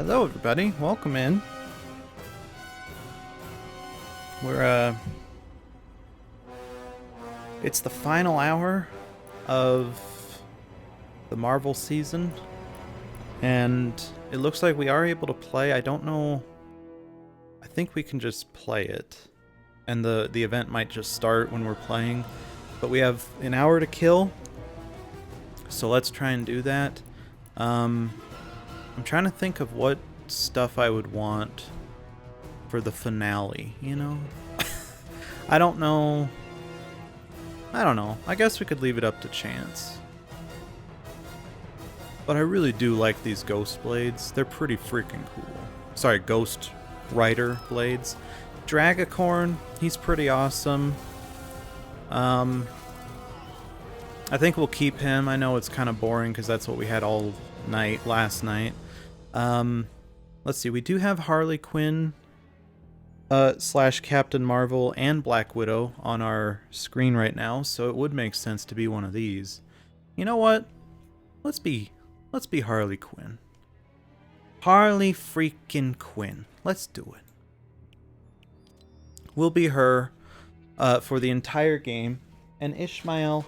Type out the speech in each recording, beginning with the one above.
Hello everybody, welcome in. We're it's the final hour of the Marvel season, and it looks like we are able to play. I don't know, I think we can just play it, and the event might just start when we're playing, but we have an hour to kill, so let's try and do that. I'm trying to think of what stuff I would want for the finale, you know? I don't know. I guess we could leave it up to chance. But I really do like these ghost blades. They're pretty freaking cool. Sorry, ghost rider blades. Dragacorn, he's pretty awesome. I think we'll keep him. I know it's kind of boring because that's what we had all night last night. Let's see, we do have Harley Quinn / Captain Marvel and Black Widow on our screen right now, so it would make sense to be one of these. You know what? Let's be Harley Quinn. Harley freaking Quinn. Let's do it. We'll be her for the entire game. And Ishmael,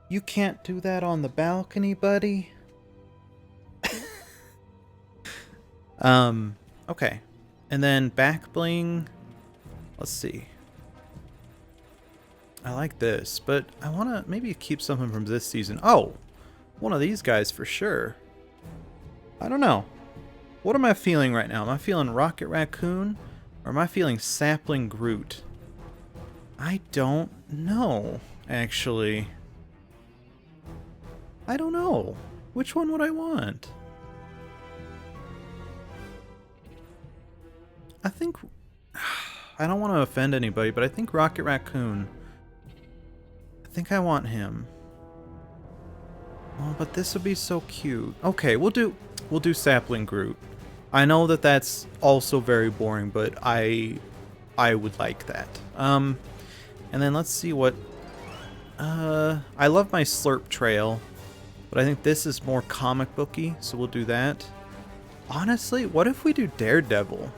you can't do that on the balcony, buddy. Okay. And then back bling. Let's see. I like this, but I want to maybe keep something from this season. Oh, one of these guys for sure. I don't know. What am I feeling right now? Am I feeling Rocket Raccoon or am I feeling Sapling Groot? I don't know, actually. I don't know. Which one would I want? I think, I don't want to offend anybody, but I think Rocket Raccoon, I think I want him. Oh, but this would be so cute. Okay, we'll do Sapling Groot. I know that that's also very boring, but I would like that. And then let's see what, I love my Slurp Trail, but I think this is more comic booky, so we'll do that. Honestly, what if we do Daredevil?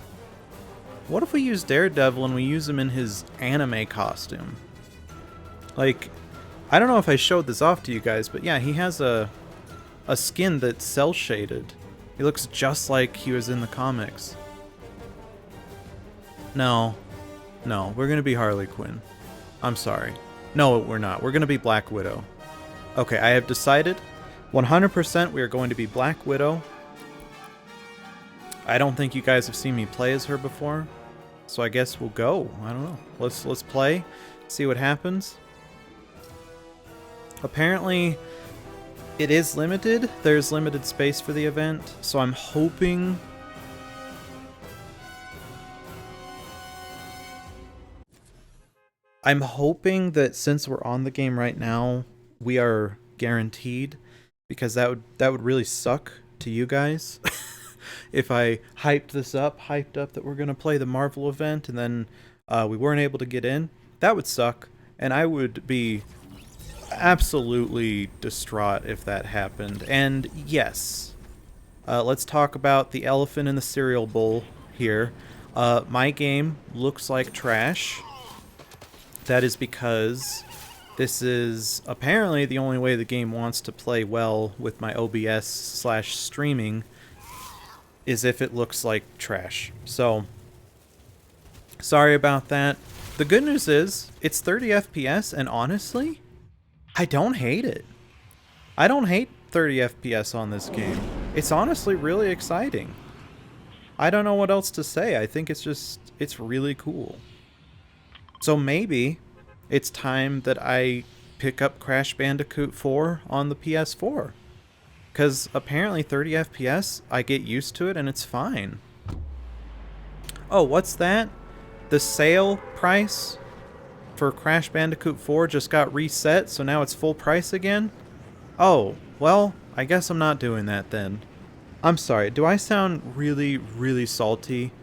What if we use Daredevil and we use him in his anime costume? Like, I don't know if I showed this off to you guys, but yeah, he has a skin that's cel-shaded. He looks just like he was in the comics. No, we're gonna be Harley Quinn. I'm sorry. No, we're not. We're gonna be Black Widow. Okay, I have decided 100% we are going to be Black Widow. I don't think you guys have seen me play as her before, so I guess we'll go. I don't know. Let's play, see what happens. Apparently, it is limited. There's limited space for the event, so I'm hoping... that since we're on the game right now, we are guaranteed, because that would really suck to you guys. If I hyped up that we're going to play the Marvel event and then we weren't able to get in, that would suck. And I would be absolutely distraught if that happened. And yes, let's talk about the elephant in the cereal bowl here. My game looks like trash. That is because this is apparently the only way the game wants to play well with my OBS / streaming, is if it looks like trash. So, sorry about that. The good news is, it's 30 FPS, and honestly, I don't hate it. I don't hate 30 FPS on this game. It's honestly really exciting. I don't know what else to say. I think it's really cool. So maybe it's time that I pick up Crash Bandicoot 4 on the PS4. Because apparently 30 FPS, I get used to it and it's fine. Oh, what's that? The sale price for Crash Bandicoot 4 just got reset, so now it's full price again? Oh, well, I guess I'm not doing that then. I'm sorry, do I sound really, really salty?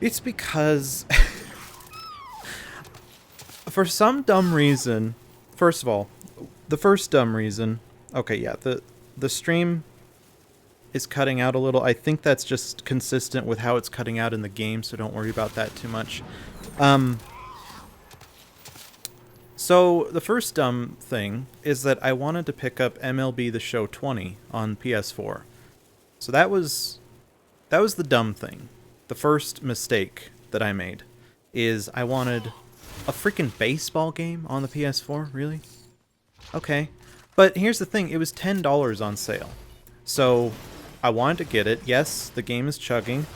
It's because... for some dumb reason... First of all, the first dumb reason... Okay, yeah, the stream is cutting out a little. I think that's just consistent with how it's cutting out in the game, so don't worry about that too much. So the first dumb thing is that I wanted to pick up MLB The Show 20 on PS4. So that was the dumb thing. The first mistake that I made is I wanted a freaking baseball game on the PS4, really? Okay. But here's the thing, it was $10 on sale. So I wanted to get it. Yes, the game is chugging.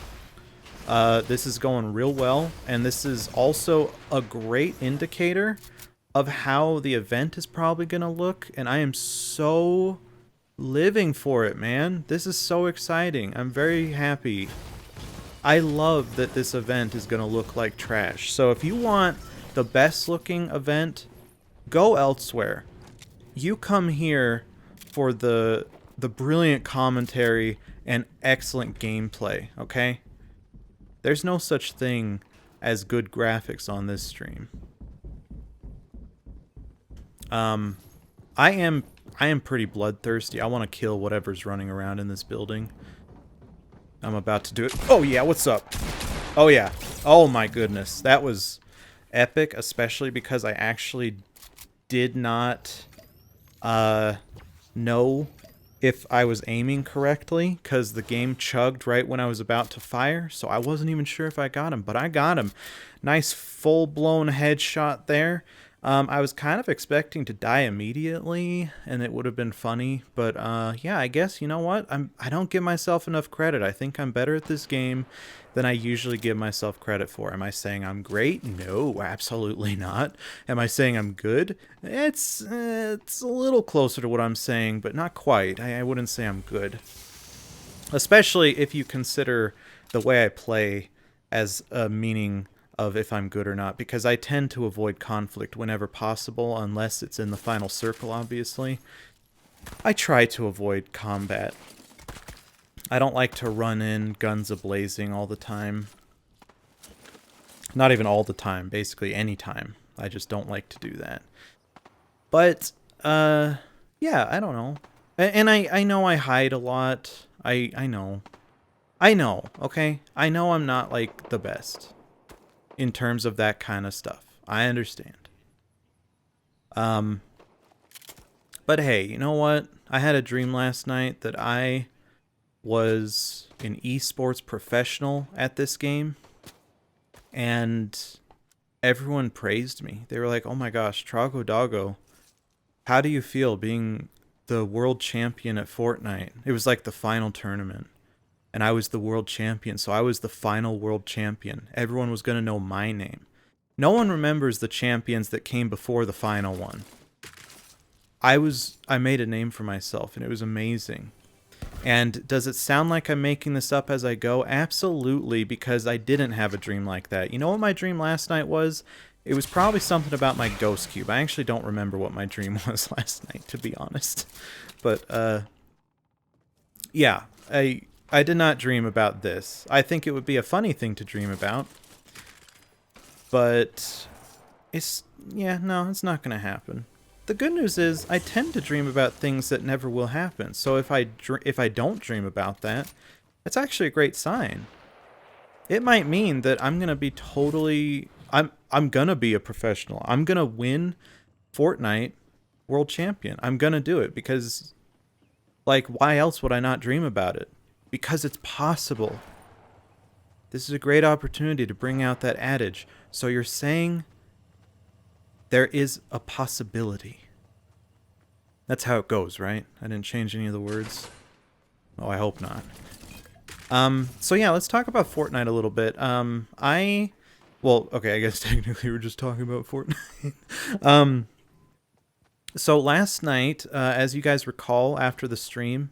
This is going real well, and this is also a great indicator of how the event is probably going to look, and I am so living for it, man. This is so exciting. I'm very happy. I love that this event is going to look like trash. So if you want the best looking event, go elsewhere. You come here for the brilliant commentary and excellent gameplay, okay? There's no such thing as good graphics on this stream. I am pretty bloodthirsty. I want to kill whatever's running around in this building. I'm about to do it. Oh yeah, what's up? Oh yeah. Oh my goodness. That was epic, especially because I actually did not know if I was aiming correctly, because the game chugged right when I was about to fire, so I wasn't even sure if I got him, but I got him. Nice full-blown headshot there. I was kind of expecting to die immediately, and it would have been funny, but yeah, I guess, you know what? I don't give myself enough credit. I think I'm better at this game than I usually give myself credit for. Am I saying I'm great? No, absolutely not. Am I saying I'm good? It's a little closer to what I'm saying, but not quite. I wouldn't say I'm good. Especially if you consider the way I play as a meaning of if I'm good or not, because I tend to avoid conflict whenever possible, unless it's in the final circle, obviously. I try to avoid combat. I don't like to run in guns a-blazing all the time. Not even all the time, basically any time. I just don't like to do that. But, yeah, I don't know. And I know I hide a lot. I know. I know, okay? I know I'm not, like, the best in terms of that kind of stuff. I understand. But hey, you know what? I had a dream last night that I was an esports professional at this game, and everyone praised me. They were like, oh my gosh, Trago Doggo, how do you feel being the world champion at Fortnite? It was like the final tournament, and I was the world champion, so I was the final world champion. Everyone was going to know my name. No one remembers the champions that came before the final one. I made a name for myself, and it was amazing. And does it sound like I'm making this up as I go? Absolutely, because I didn't have a dream like that. You know what my dream last night was? It was probably something about my ghost cube. I actually don't remember what my dream was last night, to be honest. But, yeah, I did not dream about this. I think it would be a funny thing to dream about. But it's not going to happen. The good news is I tend to dream about things that never will happen. So if I don't dream about that, it's actually a great sign. It might mean that I'm going to be I'm going to be a professional. I'm going to win Fortnite world champion. I'm going to do it because, like, why else would I not dream about it? Because it's possible. This is a great opportunity to bring out that adage. So you're saying there is a possibility. That's how it goes, right? I didn't change any of the words. Oh, I hope not. So yeah, let's talk about Fortnite a little bit. Well, okay, I guess technically we're just talking about Fortnite. So last night, as you guys recall, after the stream,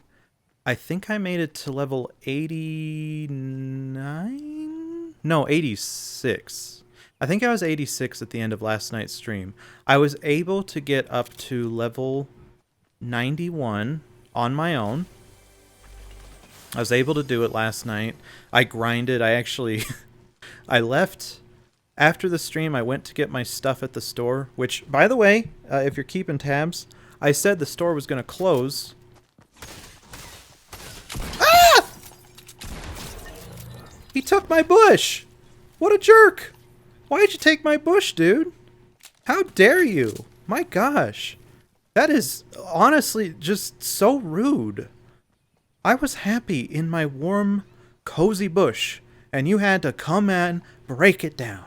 I think I made it to level 89? No, 86. I think I was 86 at the end of last night's stream. I was able to get up to level 91 on my own. I was able to do it last night. I grinded. I actually... I left... After the stream, I went to get my stuff at the store, which, by the way, if you're keeping tabs, I said the store was going to close. Ah! He took my bush! What a jerk! Why'd you take my bush, dude? How dare you? My gosh. That is honestly just so rude. I was happy in my warm, cozy bush, and you had to come and break it down.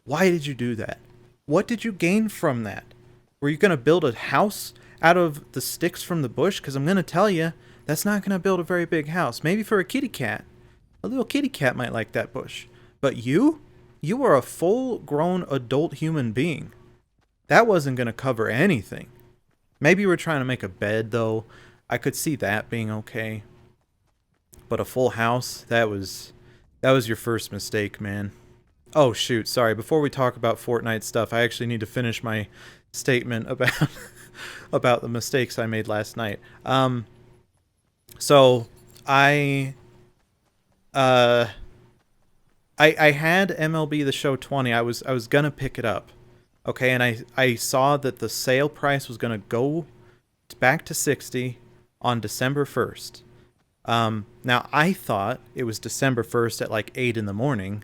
Why did you do that? What did you gain from that? Were you going to build a house out of the sticks from the bush? Because I'm going to tell you, that's not going to build a very big house. Maybe for a kitty cat. A little kitty cat might like that bush. But you? You are a full-grown adult human being. That wasn't going to cover anything. Maybe you were trying to make a bed, though. I could see that being okay. But a full house, that was your first mistake, man. Oh, shoot, sorry. Before we talk about Fortnite stuff, I actually need to finish my statement about about the mistakes I made last night. So I had MLB The Show 20. I was gonna pick it up. Okay, and I saw that the sale price was gonna go back to 60 on December 1st. Now I thought it was December 1st at like 8 in the morning,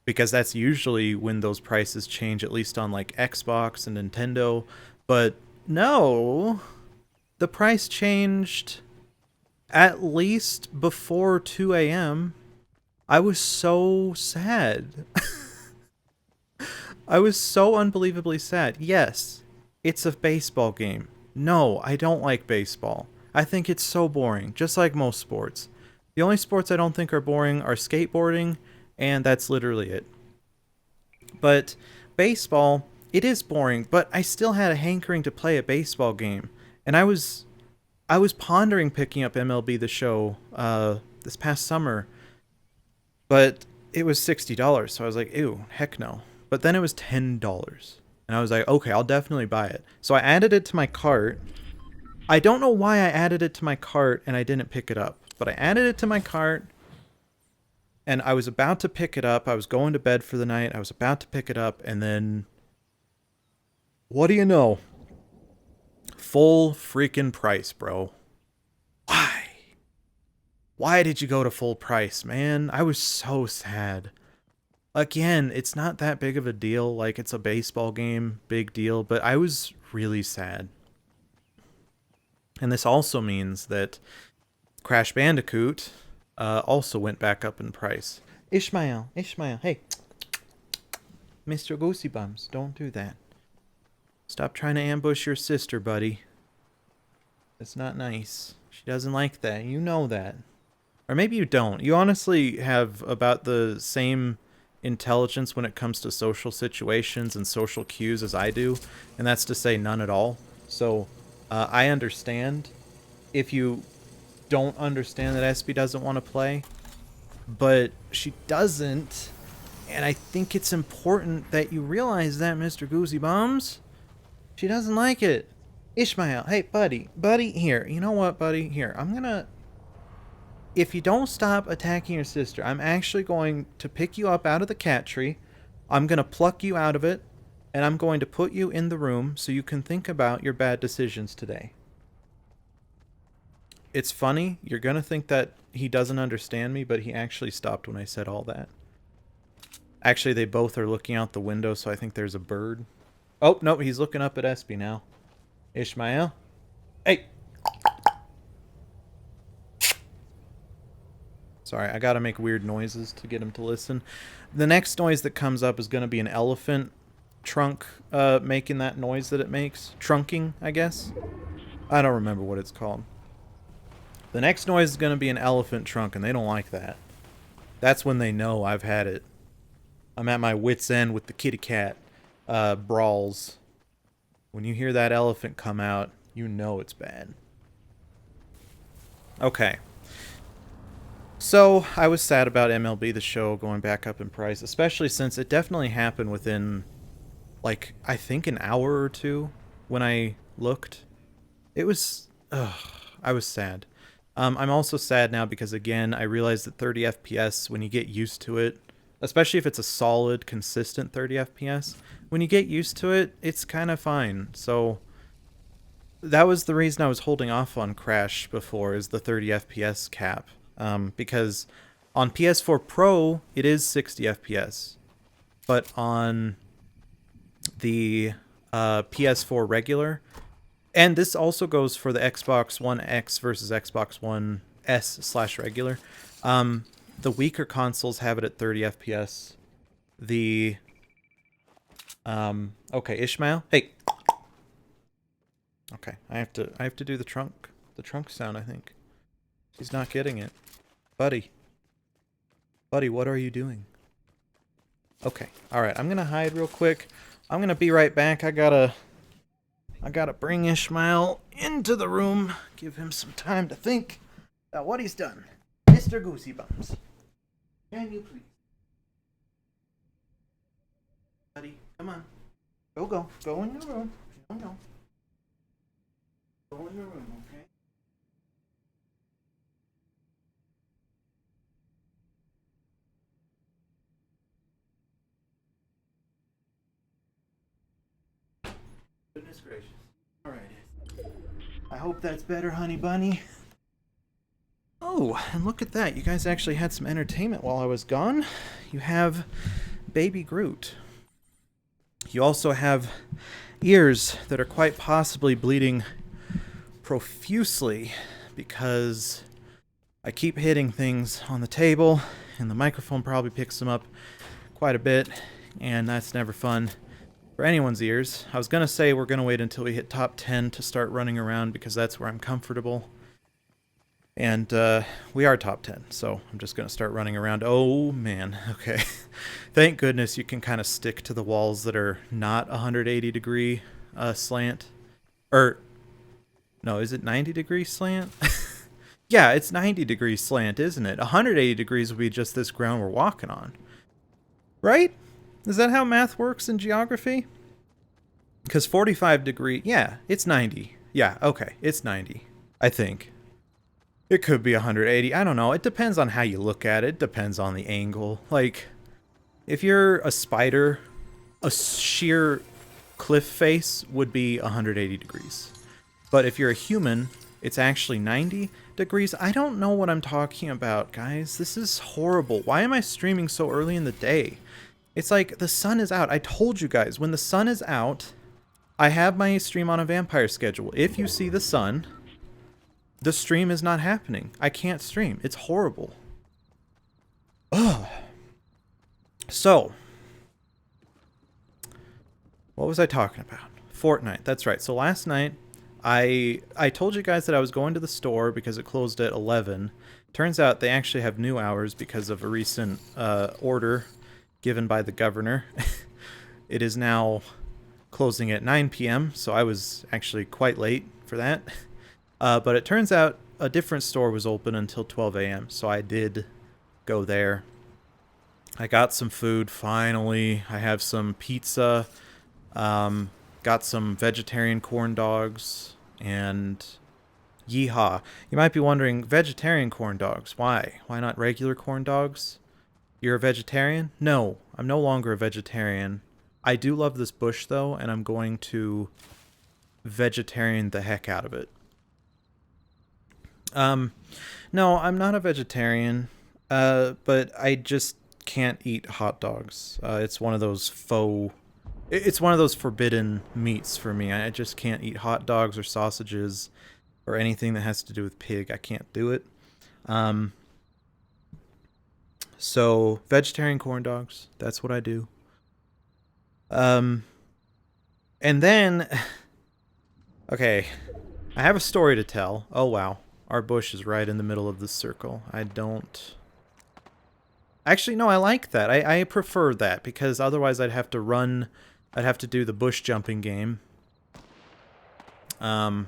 because that's usually when those prices change, at least on like Xbox and Nintendo. But no, the price changed at least before 2 a.m. I was so sad. I was so unbelievably sad. Yes, it's a baseball game. No, I don't like baseball. I think it's so boring, just like most sports. The only sports I don't think are boring are skateboarding, and that's literally it. But baseball, it is boring, but I still had a hankering to play a baseball game. And I was pondering picking up MLB The Show this past summer, but it was $60, so I was like, ew, heck no. But then it was $10, and I was like, okay, I'll definitely buy it. So I added it to my cart. I don't know why I added it to my cart and I didn't pick it up, but I added it to my cart, and I was about to pick it up. I was going to bed for the night. I was about to pick it up, and then, what do you know? Full freaking price, bro. Why? Why did you go to full price, man? I was so sad. Again, it's not that big of a deal. Like, it's a baseball game, big deal, but I was really sad. And this also means that Crash Bandicoot also went back up in price. Ishmael, hey. Mr. Goosey Bums, don't do that. Stop trying to ambush your sister, buddy. That's not nice. She doesn't like that. You know that. Or maybe you don't. You honestly have about the same intelligence when it comes to social situations and social cues as I do, and that's to say none at all. So I understand if you don't understand that SB doesn't want to play, but she doesn't, and I think it's important that you realize that, Mr. Goosey Bums. She doesn't like it. Ishmael, hey, buddy, here. You know what, buddy? Here, if you don't stop attacking your sister, I'm actually going to pick you up out of the cat tree. I'm going to pluck you out of it, and I'm going to put you in the room so you can think about your bad decisions today. It's funny. You're going to think that he doesn't understand me, but he actually stopped when I said all that. Actually, they both are looking out the window, so I think there's a bird. Oh, no, he's looking up at Espy now. Ishmael? Hey! Sorry, I gotta make weird noises to get him to listen. The next noise that comes up is gonna be an elephant trunk making that noise that it makes. Trunking, I guess? I don't remember what it's called. The next noise is gonna be an elephant trunk, and they don't like that. That's when they know I've had it. I'm at my wit's end with the kitty cat brawls. When you hear that elephant come out, you know it's bad. Okay. So, I was sad about MLB The Show going back up in price, especially since it definitely happened within, like, I think an hour or two when I looked. It was, I was sad. I'm also sad now because, again, I realized that 30 FPS, when you get used to it, especially if it's a solid, consistent 30 FPS, when you get used to it, it's kind of fine. So, that was the reason I was holding off on Crash before, is the 30 FPS cap. Because On PS4 Pro, it is 60 FPS. But on the PS4 regular, and this also goes for the Xbox One X versus Xbox One S/regular. The weaker consoles have it at 30 FPS. The okay, Ishmael. Hey. Okay, I have to do the trunk sound, I think. He's not getting it. Buddy. Buddy, what are you doing? Okay. All right, I'm going to hide real quick. I'm going to be right back. I got to bring Ishmael into the room, give him some time to think about what he's done. Mr. Goosey Bumps. Can you please? Buddy, come on. Go. Go in your room. No. Go in your room, okay? Goodness gracious. Alright. I hope that's better, honey bunny. Oh, and look at that. You guys actually had some entertainment while I was gone. You have Baby Groot. You also have ears that are quite possibly bleeding profusely because I keep hitting things on the table and the microphone probably picks them up quite a bit, and that's never fun for anyone's ears. I was going to say we're going to wait until we hit top 10 to start running around because that's where I'm comfortable. And we are top 10, so I'm just going to start running around. Oh, man. Okay. Thank goodness you can kind of stick to the walls that are not 180 degree slant. Or, no, is it 90 degree slant? Yeah, it's 90 degree slant, isn't it? 180 degrees would be just this ground we're walking on. Right? Is that how math works in geography? Because 45 degree, yeah, it's 90. Yeah, okay, it's 90, I think. It could be 180. I don't know. It depends on how you look at it. It depends on the angle. Like, if you're a spider, a sheer cliff face would be 180 degrees. But if you're a human, it's actually 90 degrees. I don't know what I'm talking about, guys. This is horrible. Why am I streaming so early in the day? It's like the sun is out. I told you guys, when the sun is out, I have my stream on a vampire schedule. If you see the sun, the stream is not happening. I can't stream. It's horrible. Ugh. So, what was I talking about? Fortnite. That's right. So last night, I told you guys that I was going to the store because it closed at 11. Turns out they actually have new hours because of a recent order given by the governor. It is now closing at 9 p.m., so I was actually quite late for that. But it turns out a different store was open until 12 a.m., so I did go there. I got some food, finally. I have some pizza, got some vegetarian corn dogs, and yeehaw. You might be wondering, vegetarian corn dogs, why? Why not regular corn dogs? You're a vegetarian? No, I'm no longer a vegetarian. I do love this bush, though, and I'm going to vegetarian the heck out of it. No, I'm not a vegetarian, but I just can't eat hot dogs. It's one of those it's one of those forbidden meats for me. I just can't eat hot dogs or sausages or anything that has to do with pig. I can't do it. So vegetarian corn dogs, that's what I do. And then, okay, I have a story to tell. Oh, wow. Our bush is right in the middle of the circle. Actually, no, I like that. I prefer that, because otherwise I'd have to do the bush jumping game. And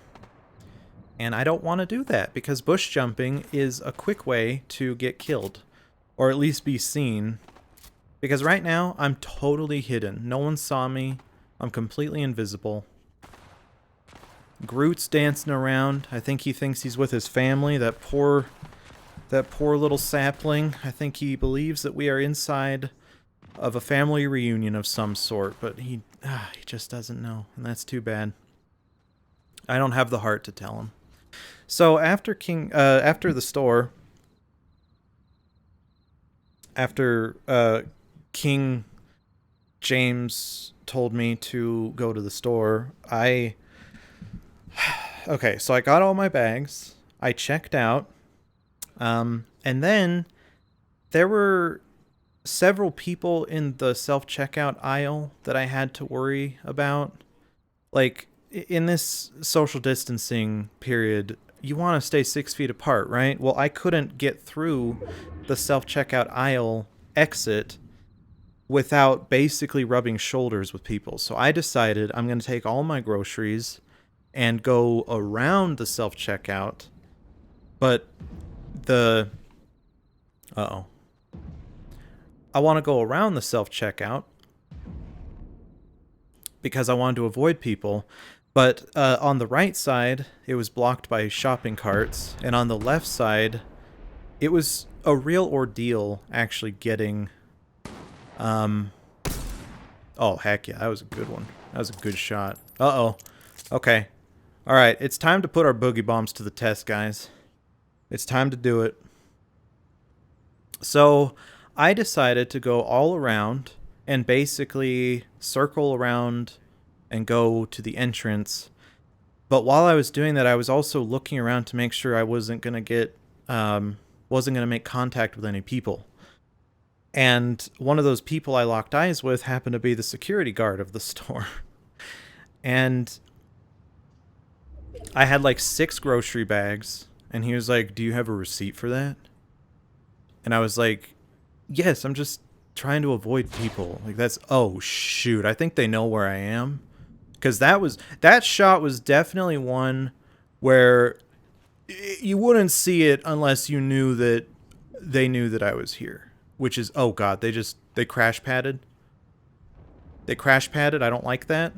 I don't want to do that, because bush jumping is a quick way to get killed. Or at least be seen. Because right now, I'm totally hidden. No one saw me. I'm completely invisible. Groot's dancing around. I think he thinks he's with his family. That poor little sapling. I think he believes that we are inside of a family reunion of some sort, but he just doesn't know, and that's too bad. I don't have the heart to tell him. So after the store, after King James told me to go to the store, okay, so I got all my bags. I checked out. And then there were several people in the self-checkout aisle that I had to worry about. Like, in this social distancing period, you want to stay 6 feet apart, right? Well, I couldn't get through the self-checkout aisle exit without basically rubbing shoulders with people. So I decided I'm going to take all my groceries and go around the self-checkout. But the... Uh-oh. I want to go around the self-checkout because I wanted to avoid people. But on the right side, it was blocked by shopping carts. And on the left side, it was a real ordeal actually getting... Oh, heck yeah, that was a good one. That was a good shot. Uh-oh. Okay. Alright, it's time to put our boogie bombs to the test, guys. It's time to do it. So, I decided to go all around and basically circle around and go to the entrance. But while I was doing that, I was also looking around to make sure I wasn't going to make contact with any people. And one of those people I locked eyes with happened to be the security guard of the store. And I had like 6 grocery bags, and he was like, "Do you have a receipt for that?" And I was like, "Yes, I'm just trying to avoid people." Like, that's... Oh, shoot. I think they know where I am. Because that shot was definitely one where you wouldn't see it unless you knew that they knew that I was here. Which is... Oh, God. They crash padded. They crash padded. I don't like that.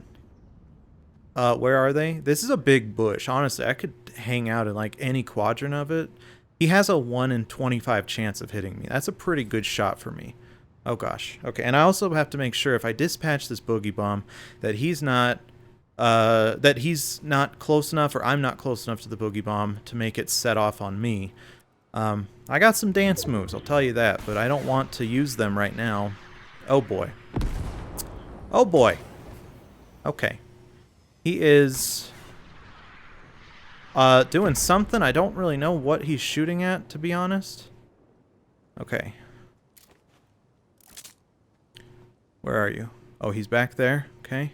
Where are they? This is a big bush. Honestly, I could hang out in like any quadrant of it. He has a 1 in 25 chance of hitting me. That's a pretty good shot for me. Oh gosh. Okay, and I also have to make sure if I dispatch this boogie bomb that he's not close enough, or I'm not close enough to the boogie bomb to make it set off on me. I got some dance moves, I'll tell you that, but I don't want to use them right now. Oh boy. Oh boy. Okay. He is doing something. I don't really know what he's shooting at, to be honest. Okay. Where are you? Oh, he's back there. Okay.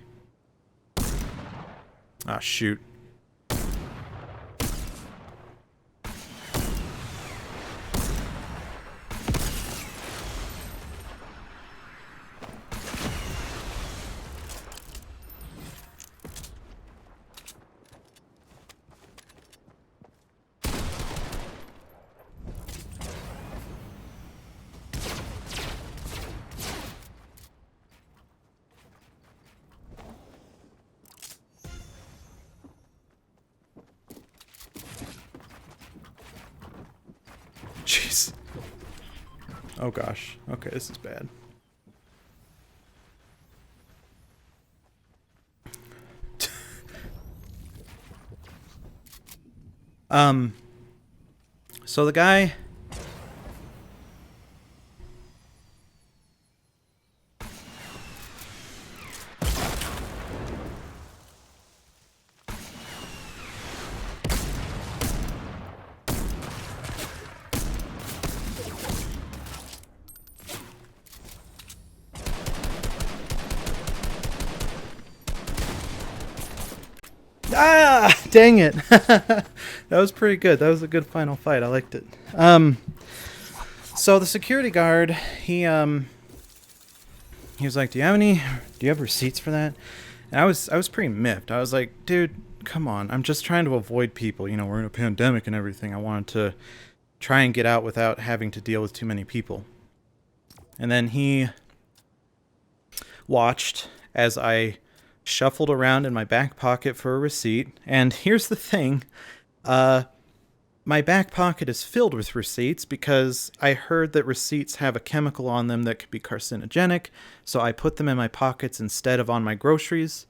Ah, shoot. Jeez. Oh gosh. Okay, this is bad. So the guy... Ah, dang it. That was pretty good. That was a good final fight. I liked it. So the security guard, he was like, do you have receipts for that? And I was pretty miffed. I was like, dude, come on. I'm just trying to avoid people. You know, we're in a pandemic and everything. I wanted to try and get out without having to deal with too many people. And then he watched as I shuffled around in my back pocket for a receipt. And here's the thing. My back pocket is filled with receipts because I heard that receipts have a chemical on them that could be carcinogenic, so I put them in my pockets instead of on my groceries.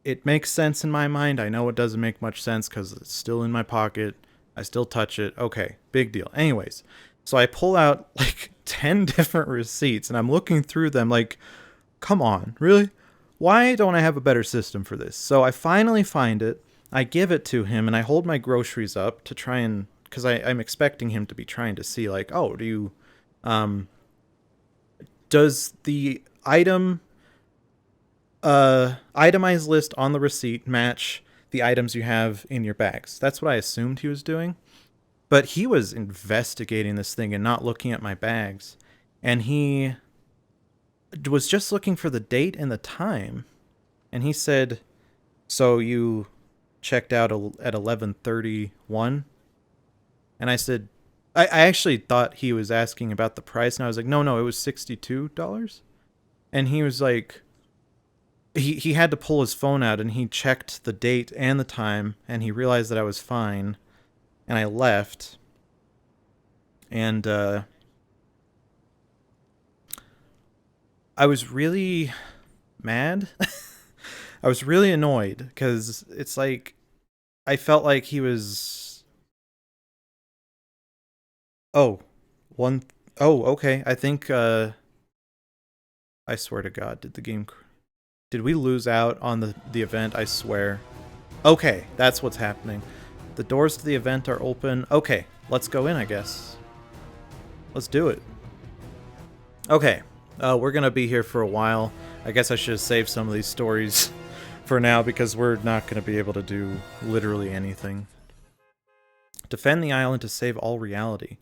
It makes sense in my mind. I know it doesn't make much sense because it's still in my pocket. I still touch it. Okay, big deal. Anyways, So I pull out like 10 different receipts and I'm looking through them like, come on, really? Why don't I have a better system for this? So I finally find it. I give it to him and I hold my groceries up to try and, because I'm expecting him to be trying to see like, oh, um, does the itemized list on the receipt match the items you have in your bags? That's what I assumed he was doing. But he was investigating this thing and not looking at my bags. And he was just looking for the date and the time. And he said, so you checked out at 11:31? And I said, I actually thought he was asking about the price. And I was like, no, it was $62. And he was like, he had to pull his phone out and he checked the date and the time. And he realized that I was fine. And I left. And I was really mad. I was really annoyed because it's like I felt like he was. Oh, one. Oh, okay. I think. I swear to God, did the game? Did we lose out on the event? I swear. Okay, that's what's happening. The doors to the event are open. Okay, let's go in, I guess. Let's do it. Okay, we're gonna be here for a while. I guess I should have saved some of these stories for now because we're not gonna be able to do literally anything. Defend the island to save all reality.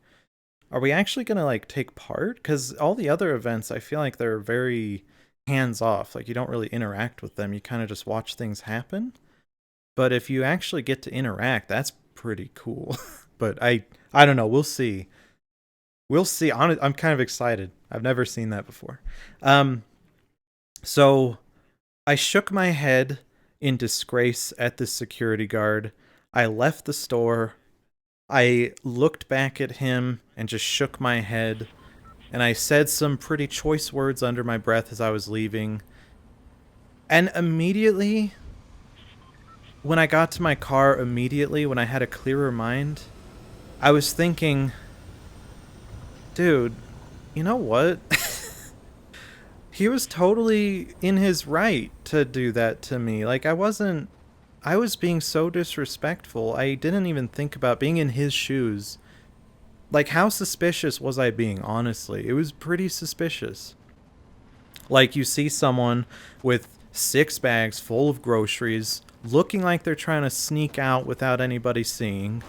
Are we actually gonna like take part? Because all the other events, I feel like they're very hands-off. Like you don't really interact with them. You kind of just watch things happen. But if you actually get to interact, that's pretty cool. But I don't know. We'll see. We'll see. I'm kind of excited. I've never seen that before. So I shook my head in disgrace at the security guard. I left the store. I looked back at him and just shook my head. And I said some pretty choice words under my breath as I was leaving. And immediately, when I got to my car, when I had a clearer mind, I was thinking, dude, you know what? He was totally in his right to do that to me. Like, I was being so disrespectful. I didn't even think about being in his shoes. Like, how suspicious was I being, honestly? It was pretty suspicious. Like, you see someone with 6 bags full of groceries, looking like they're trying to sneak out without anybody seeing.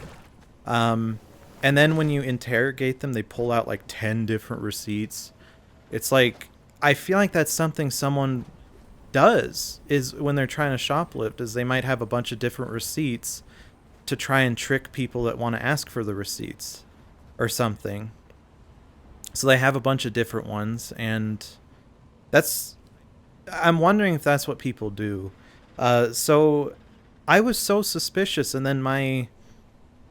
And then when you interrogate them, they pull out like 10 different receipts. It's like, I feel like that's something someone does, is when they're trying to shoplift, is they might have a bunch of different receipts to try and trick people that want to ask for the receipts or something. So they have a bunch of different ones, and I'm wondering if that's what people do. So I was so suspicious, and then my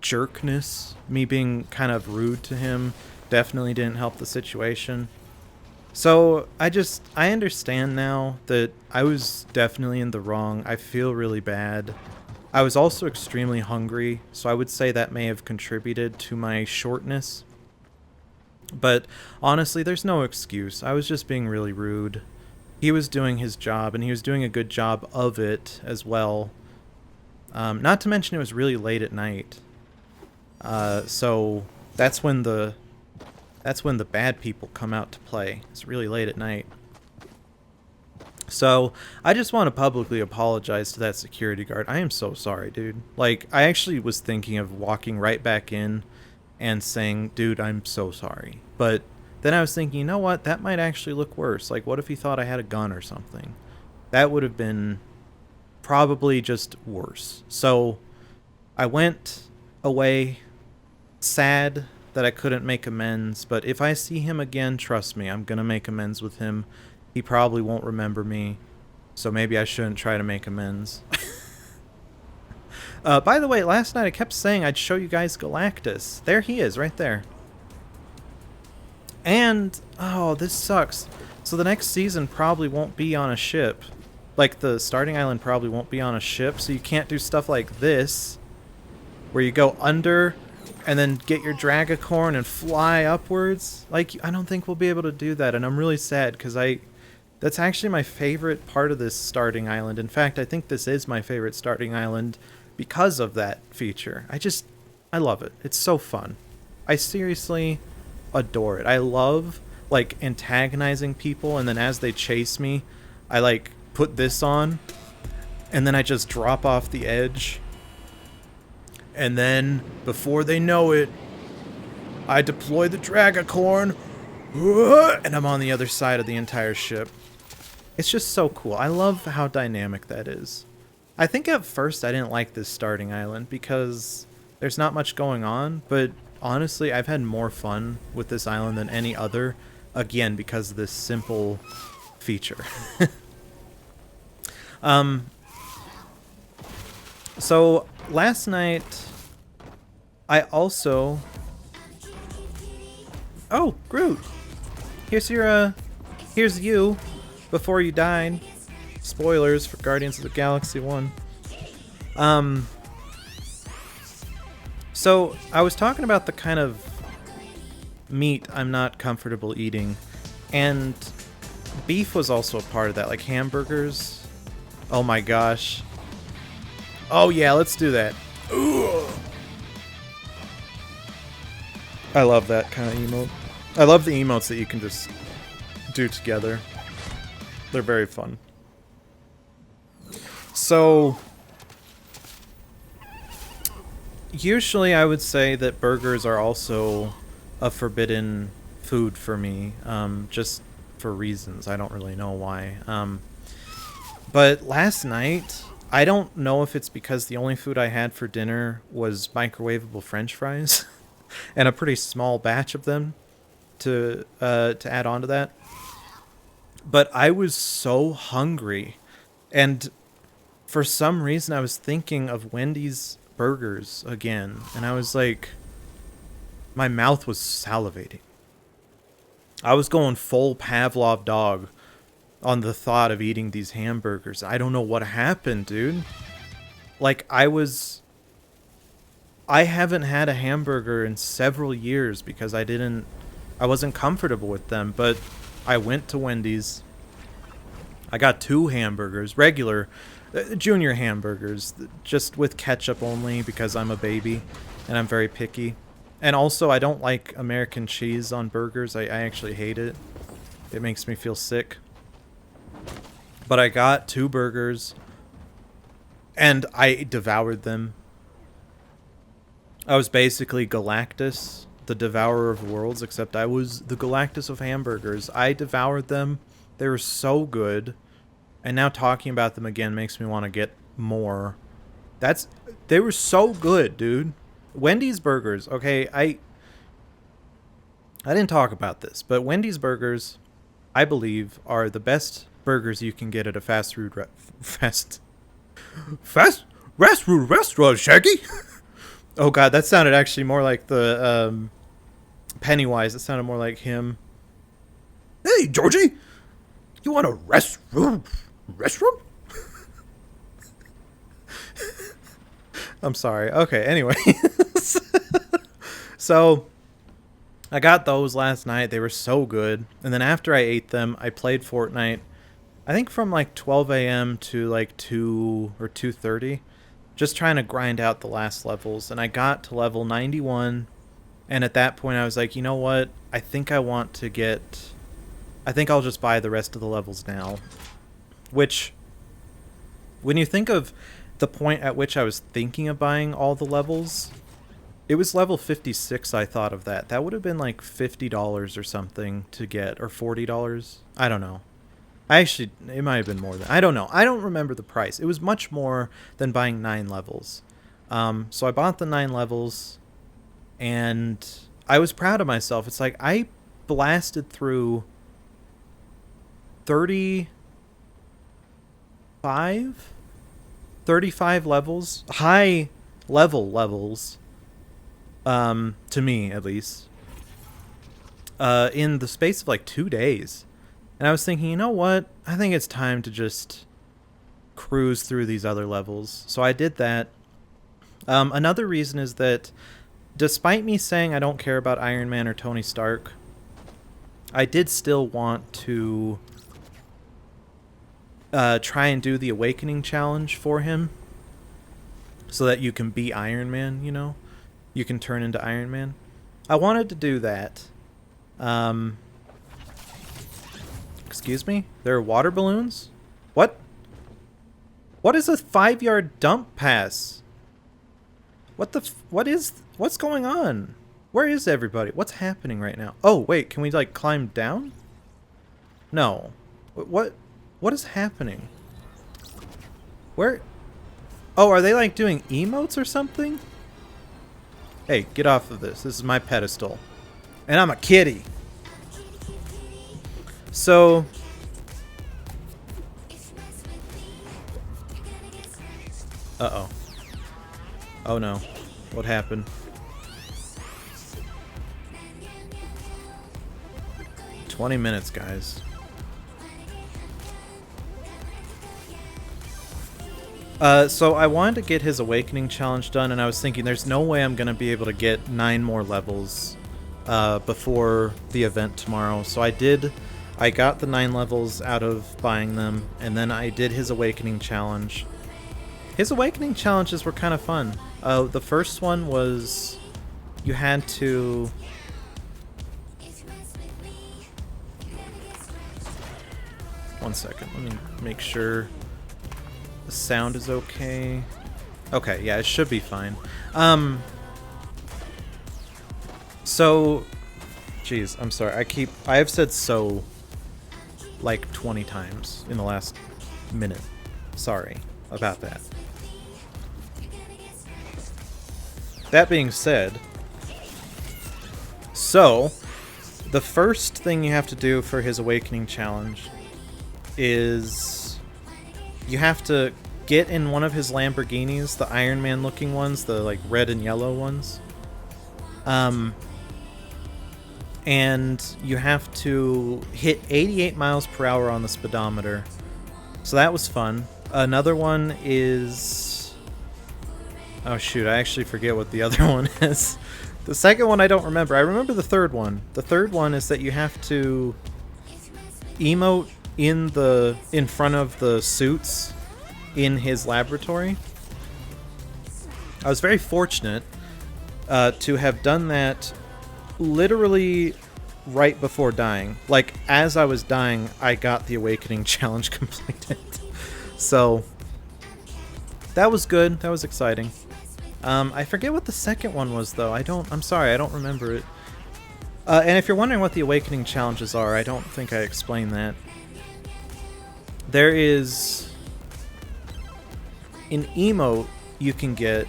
jerkness, me being kind of rude to him, definitely didn't help the situation. So I understand now that I was definitely in the wrong. I feel really bad. I was also extremely hungry, so I would say that may have contributed to my shortness. But honestly, there's no excuse. I was just being really rude. He was doing his job, and he was doing a good job of it as well. Not to mention it was really late at night. So that's when the bad people come out to play. It's really late at night. So I just want to publicly apologize to that security guard. I am so sorry, dude. Like, I actually was thinking of walking right back in and saying, dude, I'm so sorry. But then I was thinking, you know what? That might actually look worse. Like, what if he thought I had a gun or something? That would have been probably just worse. So I went away sad that I couldn't make amends, but if I see him again, trust me, I'm gonna make amends with him. He probably won't remember me, so maybe I shouldn't try to make amends. By the way, last night I kept saying I'd show you guys Galactus. There he is, right there. And, oh, this sucks. So the next season probably won't be on a ship. Like, the starting island probably won't be on a ship, so you can't do stuff like this, where you go under and then get your Dragacorn and fly upwards. Like, I don't think we'll be able to do that, and I'm really sad because that's actually my favorite part of this starting island. In fact, I think this is my favorite starting island because of that feature. I love it. It's so fun. I seriously adore it. I love, like, antagonizing people, and then as they chase me, I, like, put this on, and then I just drop off the edge. And then, before they know it, I deploy the Dragacorn, and I'm on the other side of the entire ship. It's just so cool. I love how dynamic that is. I think at first I didn't like this starting island because there's not much going on, but honestly, I've had more fun with this island than any other, again, because of this simple feature. So, last night, I also... Oh, Groot! Here's you, before you died. Spoilers for Guardians of the Galaxy 1. So, I was talking about the kind of meat I'm not comfortable eating, and beef was also a part of that, like hamburgers. Oh my gosh. Oh yeah, let's do that. Ugh. I love that kind of emote. I love the emotes that you can just do together. They're very fun. So, usually I would say that burgers are also a forbidden food for me, just for reasons. I don't really know why. But last night, I don't know if it's because the only food I had for dinner was microwavable French fries, and a pretty small batch of them to add on to that. But I was so hungry, and for some reason I was thinking of Wendy's burgers again, and I was like, my mouth was salivating. I was going full Pavlov dog on the thought of eating these hamburgers. I don't know what happened, dude. Like, I haven't had a hamburger in several years because I wasn't comfortable with them, but I went to Wendy's. I got 2 hamburgers, regular, junior hamburgers, just with ketchup only because I'm a baby and I'm very picky. And also, I don't like American cheese on burgers. I actually hate it. It makes me feel sick. But I got 2 burgers, and I devoured them. I was basically Galactus, the devourer of worlds, except I was the Galactus of hamburgers. I devoured them. They were so good. And now talking about them again makes me want to get more. They were so good, dude. Wendy's burgers, okay, I didn't talk about this, but Wendy's burgers, I believe, are the best burgers you can get at a fast food restaurant, Shaggy. Oh god, that sounded actually more like the Pennywise. It sounded more like him. Hey, Georgie, you want a restaurant? I'm sorry. Okay, anyway. So, I got those last night. They were so good. And then after I ate them, I played Fortnite. I think from like 12 a.m. to like 2 or 2:30. Just trying to grind out the last levels. And I got to level 91. And at that point, I was like, you know what? I think I'll just buy the rest of the levels now. Which, when you think of the point at which I was thinking of buying all the levels, it was level 56 I thought of that. That would have been like $50 or something to get, or $40. I don't know. It might have been more than... I don't know. I don't remember the price. It was much more than buying 9 levels. So I bought the 9 levels, and I was proud of myself. It's like, I blasted through 35 levels, high level levels, to me at least, in the space of like 2 days. And I was thinking, you know what? I think it's time to just cruise through these other levels. So I did that. Another reason is that despite me saying I don't care about Iron Man or Tony Stark, I did still want to try and do the Awakening Challenge for him so that you can be Iron Man, you know? You can turn into Iron Man. I wanted to do that. Excuse me? There are water balloons? What? What is a 5-yard dump pass? What's going on? Where is everybody? What's happening right now? Oh, wait, can we, like, climb down? No. What is happening? Where? Oh, are they, like, doing emotes or something? Hey, get off of this. This is my pedestal. And I'm a kitty. So... Uh-oh. Oh no. What happened? "20 minutes, guys." So I wanted to get his Awakening Challenge done, and I was thinking there's no way I'm going to be able to get 9 more levels before the event tomorrow. So I got the 9 levels out of buying them, and then I did his Awakening Challenge. His Awakening Challenges were kind of fun. The first one was you had to... One second, let me make sure the sound is okay. Okay, yeah, it should be fine. So... Jeez, I'm sorry, I have said "so" like 20 times in the last minute. Sorry about that. That being said, so the first thing you have to do for his Awakening Challenge is you have to get in one of his Lamborghinis, the Iron Man looking ones, the like red and yellow ones. And you have to hit 88 miles per hour on the speedometer. So that was fun. Another one is... Oh shoot, I actually forget what the other one is. The second one I don't remember. I remember the third one. The third one is that you have to emote in front of the suits in his laboratory. I was very fortunate to have done that literally right before dying. Like, as I was dying, I got the Awakening Challenge completed. So, that was good. That was exciting. I forget what the second one was, though. I'm sorry, I don't remember it. And if you're wondering what the Awakening Challenges are, I don't think I explained that. There is an emote you can get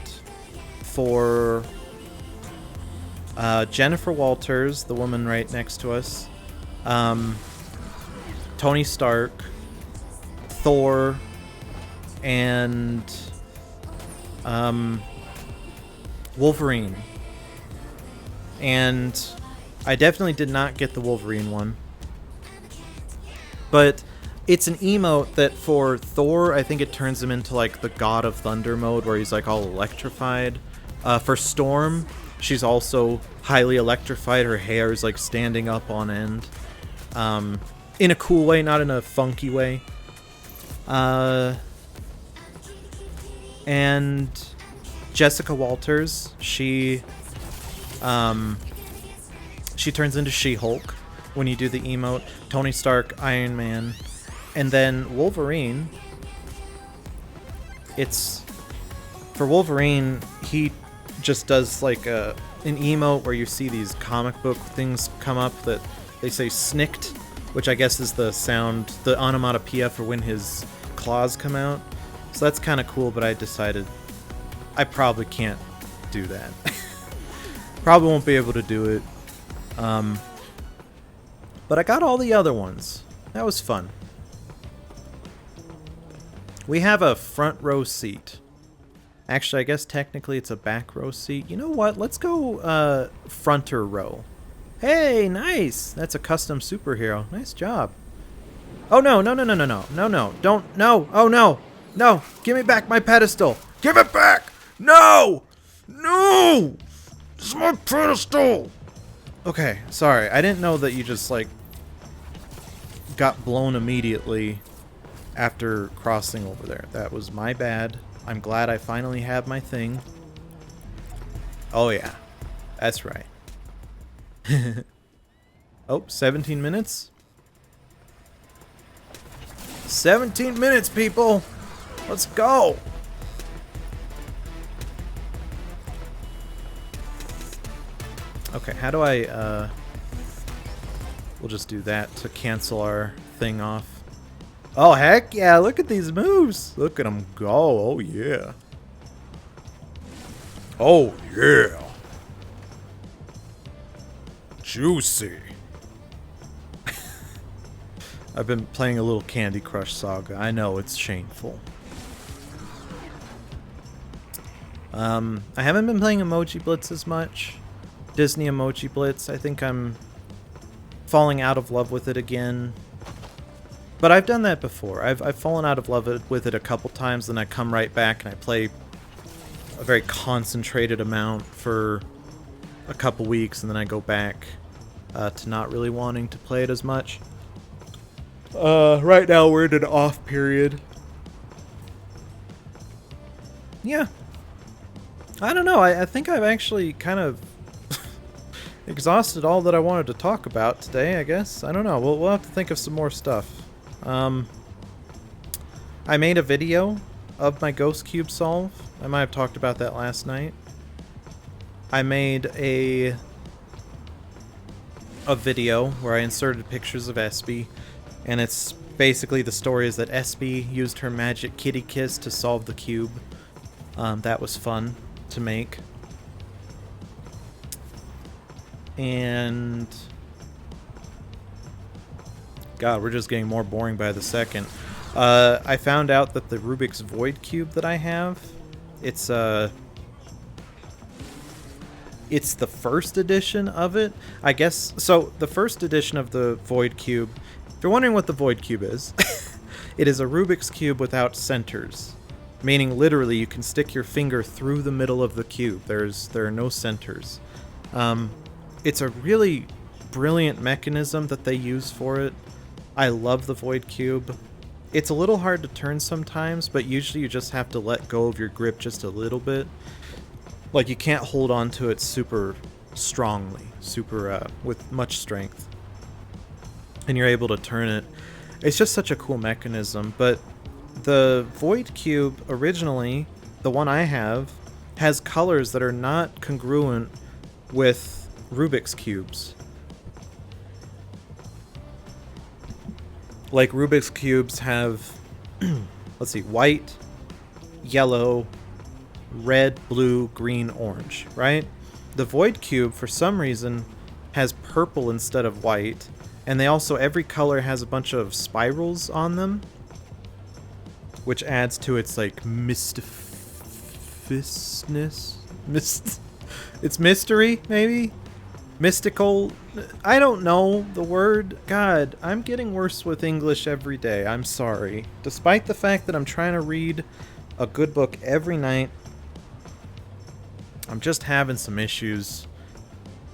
for Jennifer Walters, the woman right next to us, Tony Stark, Thor, and Wolverine. And I definitely did not get the Wolverine one. But it's an emote that for Thor, I think it turns him into like the God of Thunder mode where he's like all electrified. For Storm, she's also highly electrified. Her hair is like standing up on end. In a cool way, not in a funky way. And Jessica Walters, she turns into She-Hulk when you do the emote. Tony Stark, Iron Man. And then Wolverine, for Wolverine, he just does like an emote where you see these comic book things come up that they say "snicked," which I guess is the sound, the onomatopoeia for when his claws come out. So that's kind of cool, but I decided I probably can't do that. Probably won't be able to do it. But I got all the other ones. That was fun. We have a front row seat. Actually, I guess technically it's a back row seat. You know what? Let's go fronter row. Hey, nice! That's a custom superhero. Nice job. Oh no, no, no, no, no, no, no, no. Don't, no, oh no! No! Give me back my pedestal! Give it back! No! No! This is my pedestal! Okay, sorry. I didn't know that you just, like, got blown immediately after crossing over there. That was my bad. I'm glad I finally have my thing. Oh, yeah. That's right. Oh, 17 minutes? 17 minutes, people! Let's go! Okay, how do I, we'll just do that to cancel our thing off. Oh, heck yeah, look at these moves! Look at them go, oh yeah. Oh yeah! Juicy! I've been playing a little Candy Crush Saga. I know, it's shameful. I haven't been playing Emoji Blitz as much. Disney Emoji Blitz. I think I'm falling out of love with it again. But I've done that before. I've fallen out of love with it a couple times, then I come right back and I play a very concentrated amount for a couple weeks, and then I go back to not really wanting to play it as much. Right now we're in an off period. Yeah. I don't know, I think I've actually kind of exhausted all that I wanted to talk about today, I guess. I don't know, we'll have to think of some more stuff. I made a video of my Ghost Cube solve. I might have talked about that last night. I made a video where I inserted pictures of Espy, and it's basically the story is that Espy used her magic kitty kiss to solve the cube. That was fun to make. And God, we're just getting more boring by the second. I found out that the Rubik's Void Cube that I have, it's the first edition of it, I guess. So the first edition of the Void Cube, if you're wondering what the Void Cube is, it is a Rubik's Cube without centers. Meaning literally you can stick your finger through the middle of the cube. There are no centers. It's a really brilliant mechanism that they use for it. I love the Void Cube. It's a little hard to turn sometimes, but usually you just have to let go of your grip just a little bit. Like, you can't hold on to it super strongly, with much strength. And you're able to turn it. It's just such a cool mechanism, but the Void Cube, originally, the one I have, has colors that are not congruent with Rubik's Cubes. Like, Rubik's Cubes have, let's see, white, yellow, red, blue, green, orange, right? The Void Cube, for some reason, has purple instead of white, and they also, every color has a bunch of spirals on them, which adds to its, like, mysticness? It's mystery, maybe? Mystical? I don't know the word. God, I'm getting worse with English every day. I'm sorry. Despite the fact that I'm trying to read a good book every night, I'm just having some issues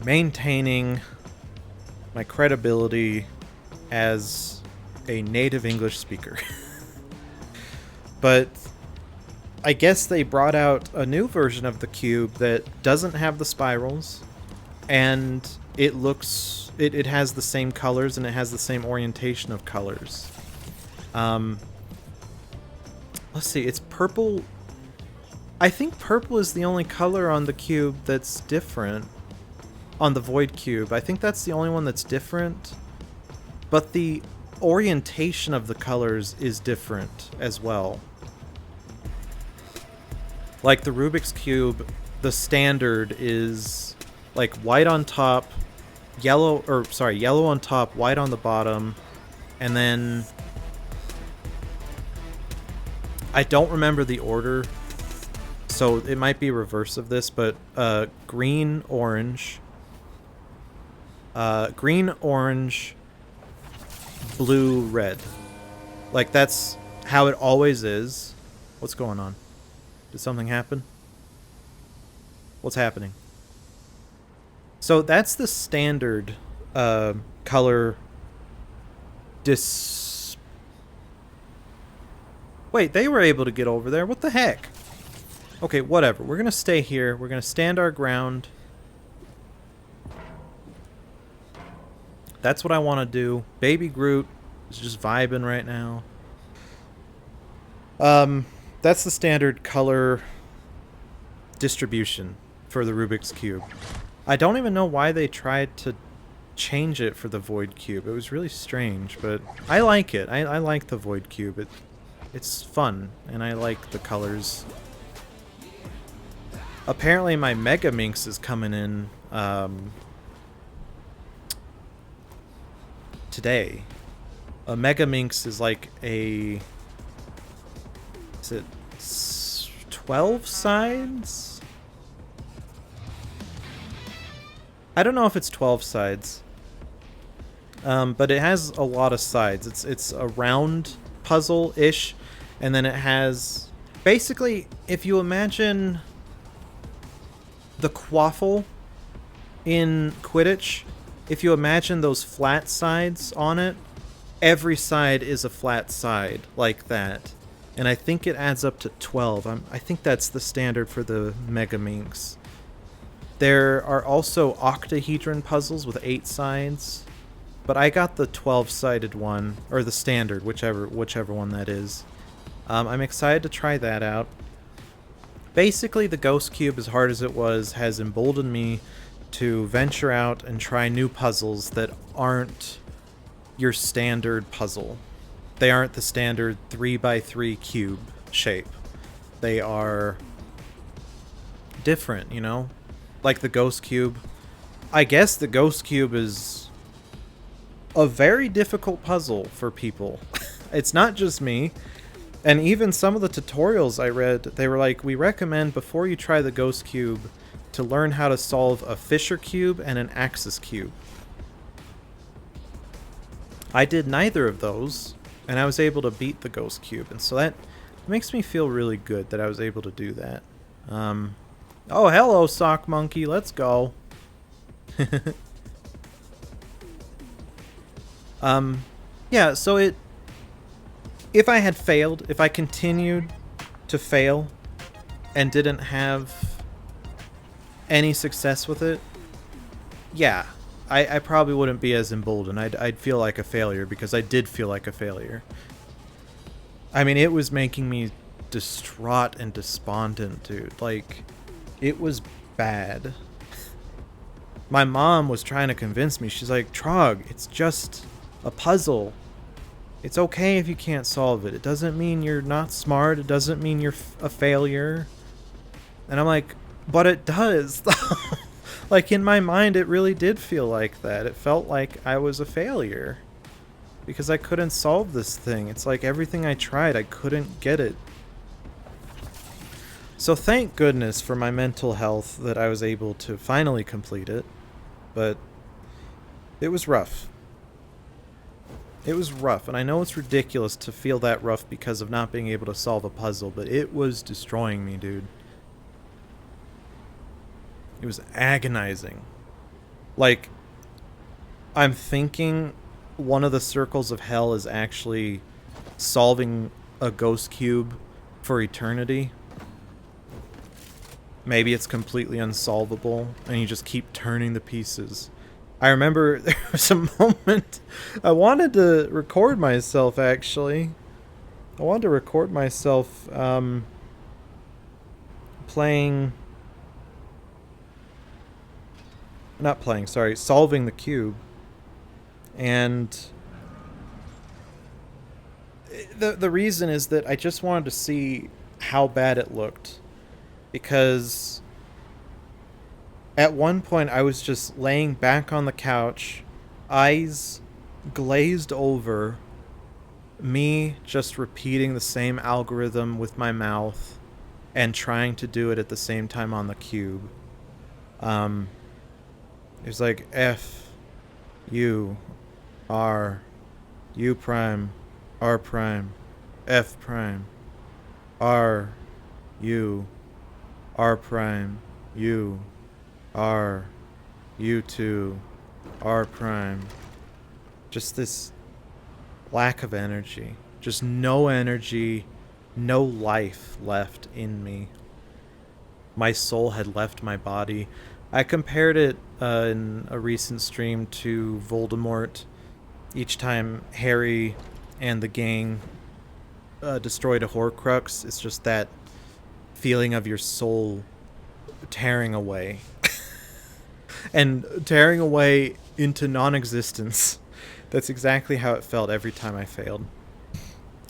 maintaining my credibility as a native English speaker. But I guess they brought out a new version of the cube that doesn't have the spirals, and it looks, it has the same colors and it has the same orientation of colors. Let's see, it's purple. I think purple is the only color on the cube that's different. On the Void Cube, I think that's the only one that's different. But the orientation of the colors is different as well. Like the Rubik's Cube, the standard is like white on top, yellow on top, white on the bottom, and then I don't remember the order, so it might be reverse of this, but green, orange, blue, red. Like, that's how it always is. What's going on? Did something happen? What's happening? So that's the standard color dis... Wait, they were able to get over there. What the heck? Okay, whatever. We're going to stay here. We're going to stand our ground. That's what I want to do. Baby Groot is just vibing right now. That's the standard color distribution for the Rubik's Cube. I don't even know why they tried to change it for the Void Cube. It was really strange, but I like it. I like the Void Cube. It's fun, and I like the colors. Apparently my Mega Minx is coming in today. A Mega Minx is like a... Is it 12 sides? I don't know if it's 12 sides. But it has a lot of sides. It's a round puzzle-ish, and then it has... Basically, if you imagine the quaffle in Quidditch, if you imagine those flat sides on it, every side is a flat side like that. And I think it adds up to 12. I think that's the standard for the Mega Minx. There are also octahedron puzzles with 8 sides, but I got the 12-sided one, or the standard, whichever one that is. I'm excited to try that out. Basically, the Ghost Cube, as hard as it was, has emboldened me to venture out and try new puzzles that aren't your standard puzzle. They aren't the standard 3x3 cube shape. They are different, you know? Like the Ghost Cube. I guess the Ghost Cube is a very difficult puzzle for people. It's not just me. And even some of the tutorials I read, they were like, we recommend before you try the Ghost Cube to learn how to solve a Fisher Cube and an Axis Cube. I did neither of those, and I was able to beat the Ghost Cube, and so that makes me feel really good that I was able to do that. Oh, hello, Sock Monkey. Let's go. Yeah, so if I had failed, if I continued to fail and didn't have any success with it, yeah, I probably wouldn't be as emboldened. I'd feel like a failure, because I did feel like a failure. I mean, it was making me distraught and despondent, dude. Like, it was bad. My mom was trying to convince me. She's like, Trog, it's just a puzzle. It's okay if you can't solve it. It doesn't mean you're not smart. It doesn't mean you're a failure. And I'm like, but it does. Like, in my mind, it really did feel like that. It felt like I was a failure because I couldn't solve this thing. It's like everything I tried, I couldn't get it. So thank goodness for my mental health that I was able to finally complete it. But it was rough. It was rough, and I know it's ridiculous to feel that rough because of not being able to solve a puzzle, but it was destroying me, dude. It was agonizing. Like, I'm thinking one of the circles of hell is actually solving a Ghost Cube for eternity. Maybe it's completely unsolvable, and you just keep turning the pieces. I remember there was a moment I wanted to record myself, actually. I wanted to record myself solving the cube. And the reason is that I just wanted to see how bad it looked. Because at one point I was just laying back on the couch, eyes glazed over, me just repeating the same algorithm with my mouth and trying to do it at the same time on the cube. It was like F, U, R, U prime, R prime, F prime, R, U, R prime, U, R, You too. R prime. Just this lack of energy. Just no energy, no life left in me. My soul had left my body. I compared it in a recent stream to Voldemort. Each time Harry and the gang destroyed a Horcrux, it's just that feeling of your soul tearing away. And tearing away into non-existence. That's exactly how it felt every time I failed.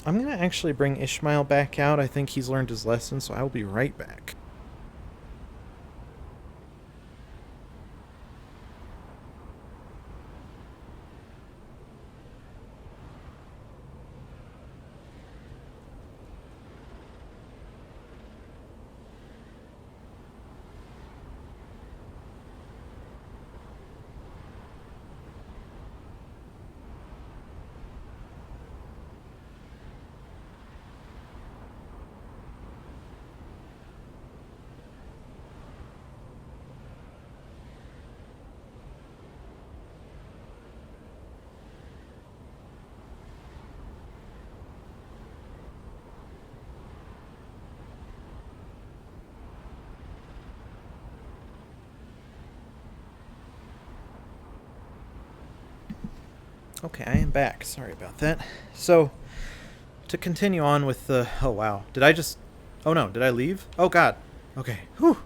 I'm going to actually bring Ishmael back out. I think he's learned his lesson, so I will be right back. Okay, I am back. Sorry about that. So, to continue on with the... Oh, wow. Did I just... Oh, no. Did I leave? Oh, God. Okay. Whew.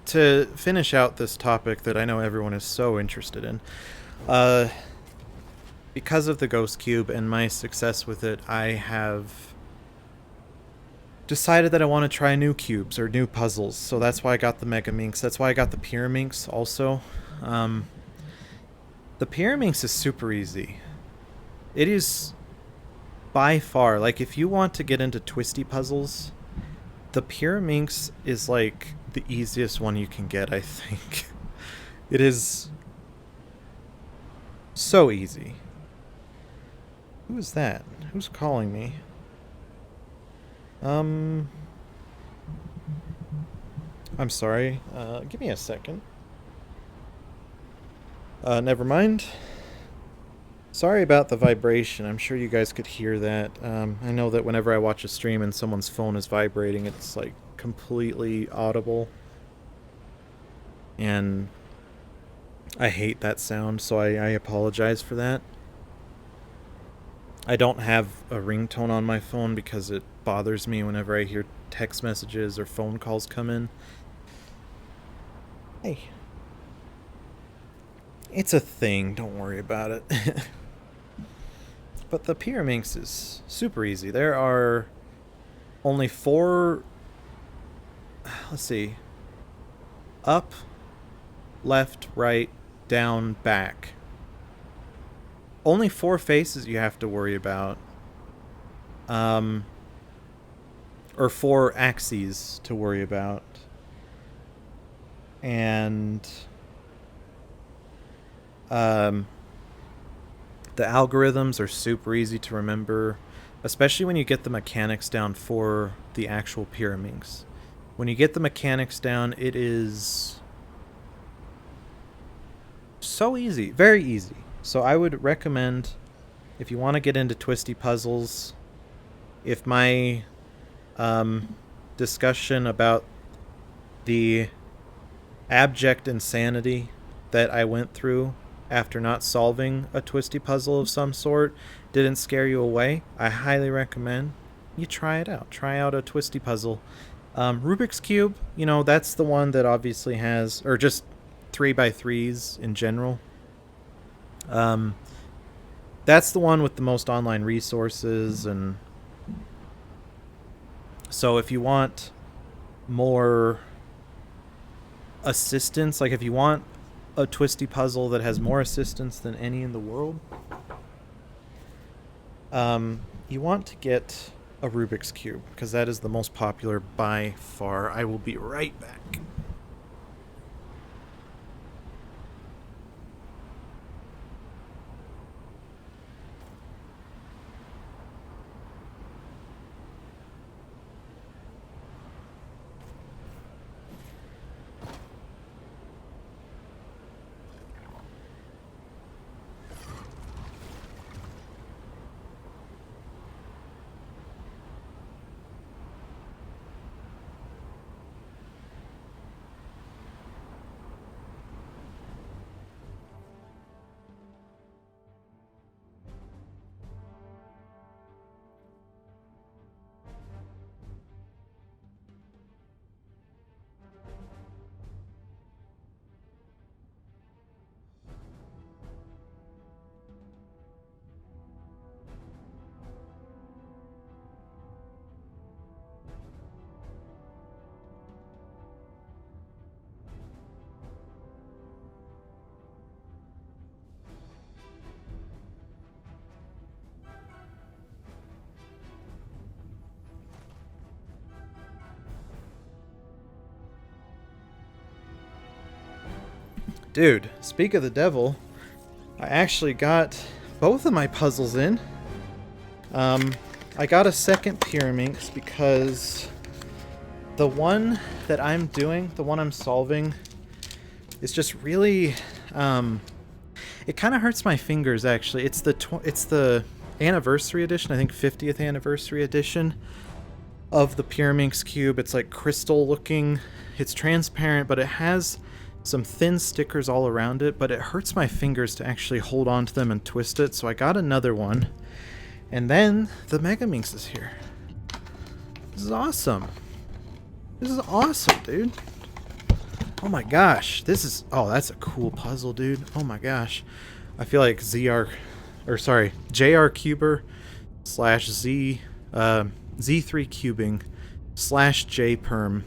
To finish out this topic that I know everyone is so interested in, because of the Ghost Cube and my success with it, I have decided that I want to try new cubes or new puzzles. So that's why I got the Mega Minx. That's why I got the Pyraminx also. The Pyraminx is super easy. It is by far, like, if you want to get into twisty puzzles, the Pyraminx is like the easiest one you can get, I think. It is so easy. Who is that? Who's calling me? I'm sorry. Give me a second. Never mind. Sorry about the vibration. I'm sure you guys could hear that. I know that whenever I watch a stream and someone's phone is vibrating, it's like completely audible. And I hate that sound, so I apologize for that. I don't have a ringtone on my phone because it bothers me whenever I hear text messages or phone calls come in. Hey. It's a thing, don't worry about it. But the Pyraminx is super easy. There are only 4... Let's see. Up, left, right, down, back. Only 4 faces you have to worry about. Or 4 axes to worry about. And... the algorithms are super easy to remember, especially when you get the mechanics down for the actual Pyraminx. When you get the mechanics down, it is so easy, very easy. So I would recommend, if you want to get into twisty puzzles, if my discussion about the abject insanity that I went through after not solving a twisty puzzle of some sort didn't scare you away, I highly recommend you try it out. Try out a twisty puzzle. Rubik's Cube, you know, that's the one that obviously has, or just 3x3s in general. That's the one with the most online resources, and so if you want more assistance, like if you want a twisty puzzle that has more assistance than any in the world, you want to get a Rubik's Cube, because that is the most popular by far. I will be right back. Dude, speak of the devil, I actually got both of my puzzles in. I got a second Pyraminx because the one that I'm doing, the one I'm solving, is just really, it kind of hurts my fingers, actually. It's the anniversary edition, I think 50th anniversary edition of the Pyraminx cube. It's like crystal looking. It's transparent, but it has some thin stickers all around it, but it hurts my fingers to actually hold on to them and twist it, so I got another one. And then the Megaminx is here. This is awesome. This is awesome, dude. Oh my gosh. This is... Oh, that's a cool puzzle, dude. Oh my gosh. I feel like JR Cuber slash Z... Z3 Cubing slash J Perm.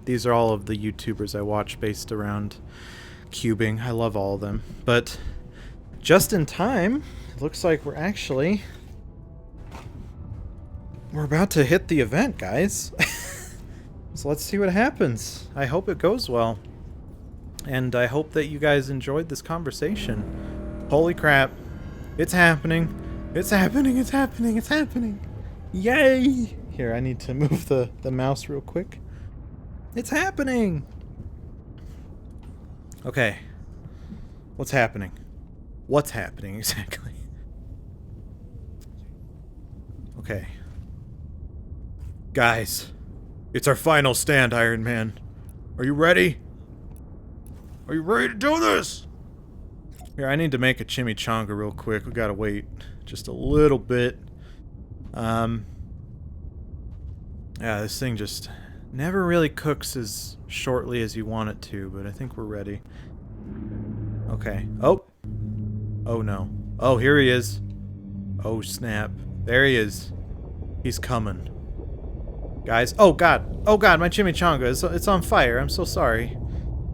These are all of the YouTubers I watch based around cubing. I love all of them. But just in time, it looks like we're about to hit the event, guys. So let's see what happens. I hope it goes well. And I hope that you guys enjoyed this conversation. Holy crap. It's happening. It's happening. It's happening. It's happening. Yay! Here, I need to move the mouse real quick. It's happening! Okay. What's happening? What's happening exactly? Okay. Guys, it's our final stand, Iron Man. Are you ready? Are you ready to do this? Here, I need to make a chimichanga real quick. We gotta wait just a little bit. Yeah, this thing just never really cooks as shortly as you want it to, but I think we're ready. Okay. Oh! Oh no. Oh, here he is. Oh snap. There he is. He's coming. Guys. Oh god. Oh god, my chimichanga it's on fire. I'm so sorry.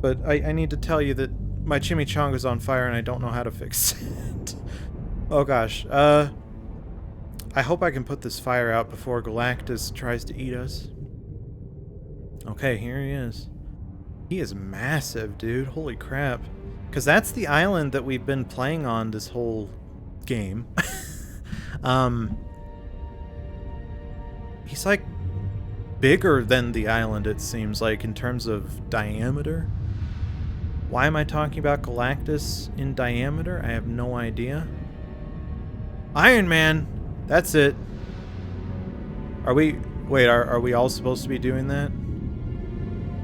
But I need to tell you that my chimichanga's on fire and I don't know how to fix it. Oh gosh. I hope I can put this fire out before Galactus tries to eat us. Okay, here he is. He is massive, dude. Holy crap. Because that's the island that we've been playing on this whole game. He's like bigger than the island, it seems like, in terms of diameter. Why am I talking about Galactus in diameter? I have no idea. Iron Man! That's it. Are we... Wait, are we all supposed to be doing that?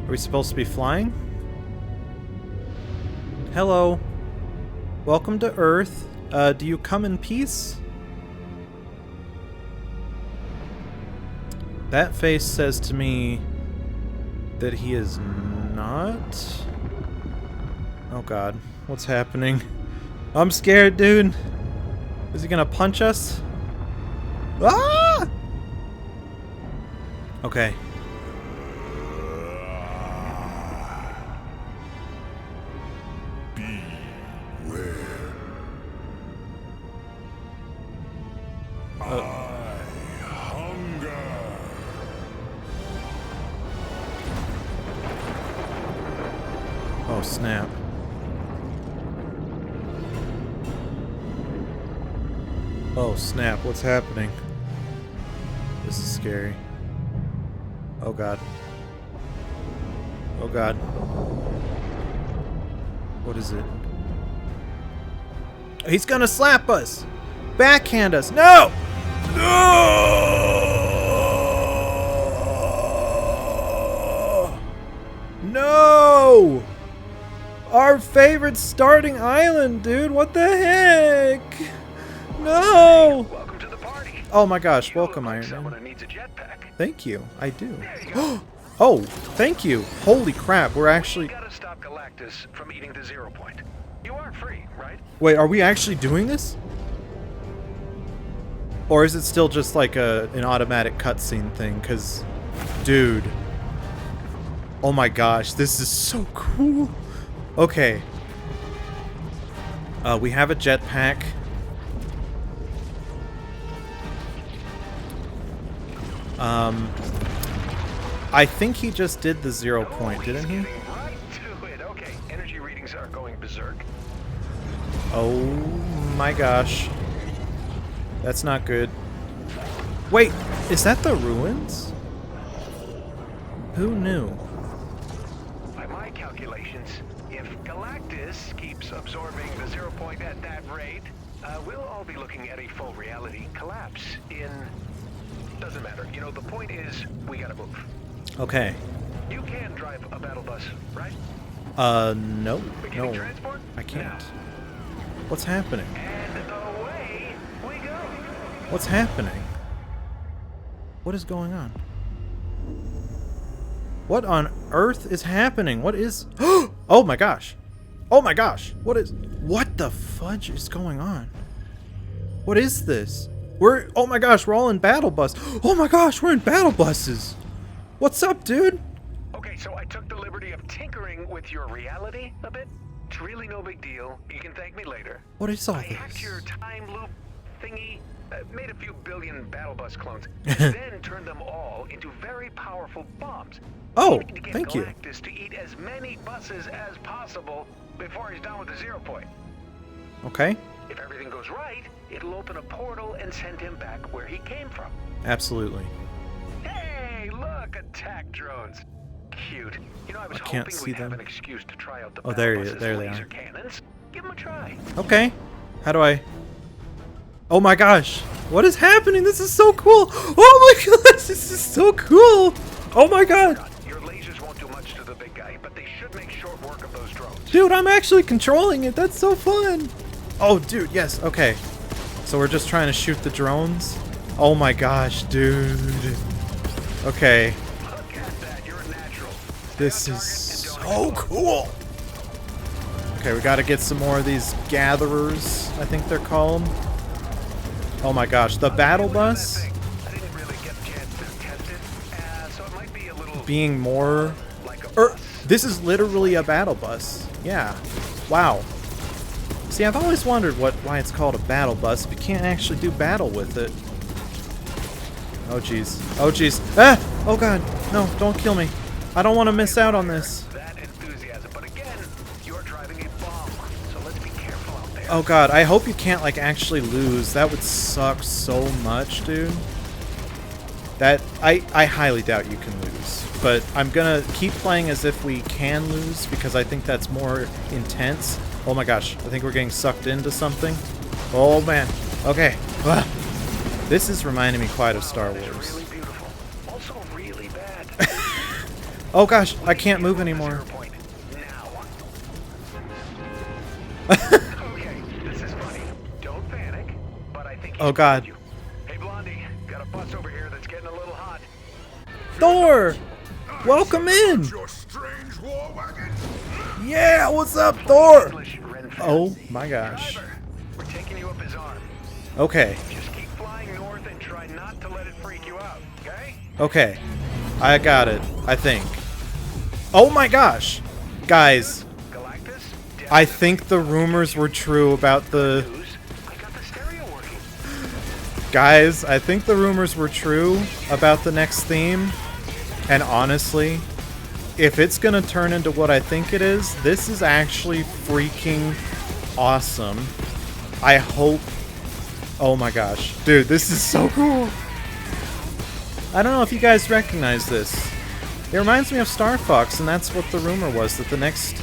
Are we supposed to be flying? Hello. Welcome to Earth. Do you come in peace? That face says to me that he is not. Oh god. What's happening? I'm scared, dude. Is he gonna punch us? Ah! Okay. Oh snap. Oh snap, what's happening? This is scary. Oh god. Oh god. What is it? He's gonna slap us! Backhand us! No! No! No! Our favorite starting island, dude! What the heck? No! Welcome to the party. Oh my gosh, welcome, Iron Man. Someone needs a jetpack. Thank you, I do. Oh, thank you. Holy crap, we're actually... We gotta stop Galactus from eating the 0 point. You are free, right? Wait, are we actually doing this? Or is it still just like an automatic cutscene thing? Because, dude. Oh my gosh, this is so cool. Okay. We have a jetpack. I think he just did the 0 point, didn't he? Right to it. Okay. Oh my gosh. That's not good. Wait, is that the ruins? Who knew? By my calculations, if Galactus keeps absorbing the 0 point at that rate, we'll all be looking at a full reality collapse in... Doesn't matter. You know, the point is, we gotta move. Okay. You can drive a battle bus, right? No. Beginning No. transport? I can't. Now. What's happening? And away we go. What's happening? What is going on? What on earth is happening? What is... Oh my gosh. Oh my gosh. What the fudge is going on? What is this? Oh my gosh, we're all in battle bus. Oh my gosh, we're in battle buses. What's up, dude? Okay, so I took the liberty of tinkering with your reality a bit. It's really no big deal. You can thank me later. What is all I hacked this? your time loop thingy, made a few billion battle bus clones, and then turned them all into very powerful bombs. Oh, To get thank you. Galactus to eat as many buses as possible before he's done with the 0 point. Okay. If everything goes right, it'll open a portal and send him back where he came from. Absolutely. Hey, look, attack drones. Cute. You know, I was can't hoping see we'd have them. an excuse to try out the Oh, there battle bus's they laser are. cannons. Give them a try. Okay. How do I... Oh my gosh. What is happening? This is so cool. Oh my gosh, this is so cool. Oh my god. Your lasers won't do much to the big guy, but they should make short work of those drones. Dude, I'm actually controlling it. That's so fun. Oh, dude, yes. Okay. So we're just trying to shoot the drones? Oh my gosh, dude. Okay. Look at that. You're a natural. This is so cool. Okay, we gotta get some more of these gatherers, I think they're called. Oh my gosh, the battle bus I didn't really get a chance to test it, so it might be a little being more... like a bus. This is literally a battle bus. Yeah. Wow. See, I've always wondered why it's called a battle bus if you can't actually do battle with it. Oh jeez. Oh jeez. Ah! Oh god. No, don't kill me. I don't want to miss out on this. That enthusiasm, but again, you're driving a bomb, so let's be careful out there. Oh god, I hope you can't like actually lose. That would suck so much, dude. That I highly doubt you can lose. But I'm gonna keep playing as if we can lose because I think that's more intense. Oh my gosh, I think we're getting sucked into something. Oh man. Okay. Ah. This is reminding me quite of Star That is Wars. really beautiful. Also really bad. Oh gosh, I can't move anymore. 0 point now. Okay, this is funny. Don't panic, but I think Oh god. you. Hey Blondie, got a bus over here that's getting a little hot. Thor! Welcome in! Your strange war wagon. Yeah, what's up, Thor? English Ren fans. Oh my gosh. Driver, we're taking you up his arm. Okay. Just keep flying north and try not to let it freak you out, okay? Okay. I got it, I think. Oh my gosh! Guys, Galactus? I think the rumors were true about the... News. I got the stereo working. Guys, I think the rumors were true about the next theme. And honestly, if it's gonna turn into what I think it is, this is actually freaking awesome. I hope... Oh my gosh. Dude, this is so cool. I don't know if you guys recognize this. It reminds me of Star Fox, and that's what the rumor was, that the next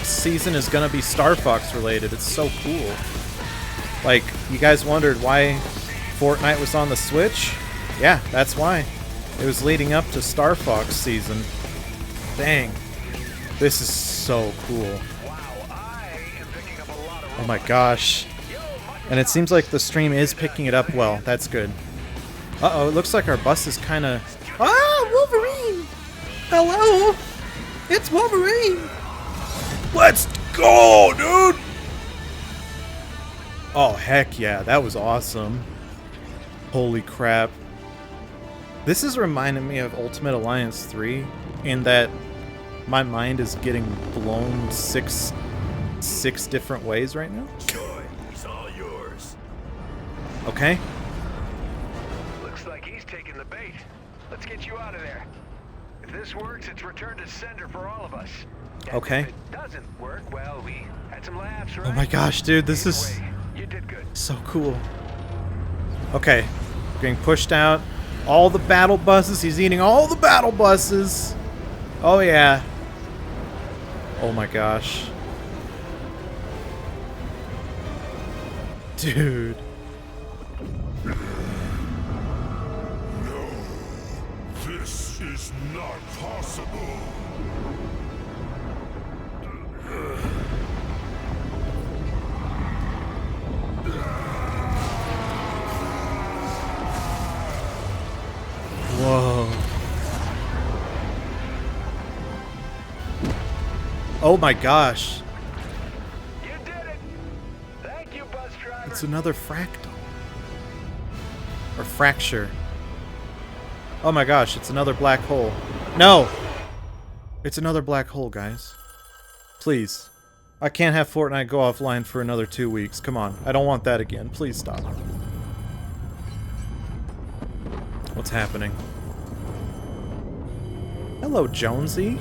season is gonna be Star Fox related. It's so cool. Like, you guys wondered why Fortnite was on the Switch? Yeah, that's why. It was leading up to Star Fox season. Dang. This is so cool. Wow, I am picking up a lot of Oh my gosh. And it seems like the stream is picking it up well. That's good. Uh-oh, it looks like our bus is kind of... Ah, Wolverine! Hello! It's Wolverine! Let's go, dude! Oh, heck yeah. That was awesome. Holy crap. This is reminding me of Ultimate Alliance 3 in that my mind is getting blown six different ways right now. Joy is all yours. Okay. Looks like he's taking the bait. Let's get you out of there. If this works, it's return to sender for all of us. And Okay. if it doesn't work, well, we had some laughs, right? Oh my gosh, dude, this Either is way, you did good. so cool. Okay, getting pushed out. All the battle buses. He's eating all the battle buses. Oh yeah. Oh my gosh. Dude. This is not possible. Whoa. Oh my gosh. You did it! Thank you, bus driver. It's another fractal. Or fracture. Oh my gosh, it's another black hole. No! It's another black hole, guys. Please. I can't have Fortnite go offline for another 2 weeks. Come on. I don't want that again. Please stop. What's happening? Hello, Jonesy.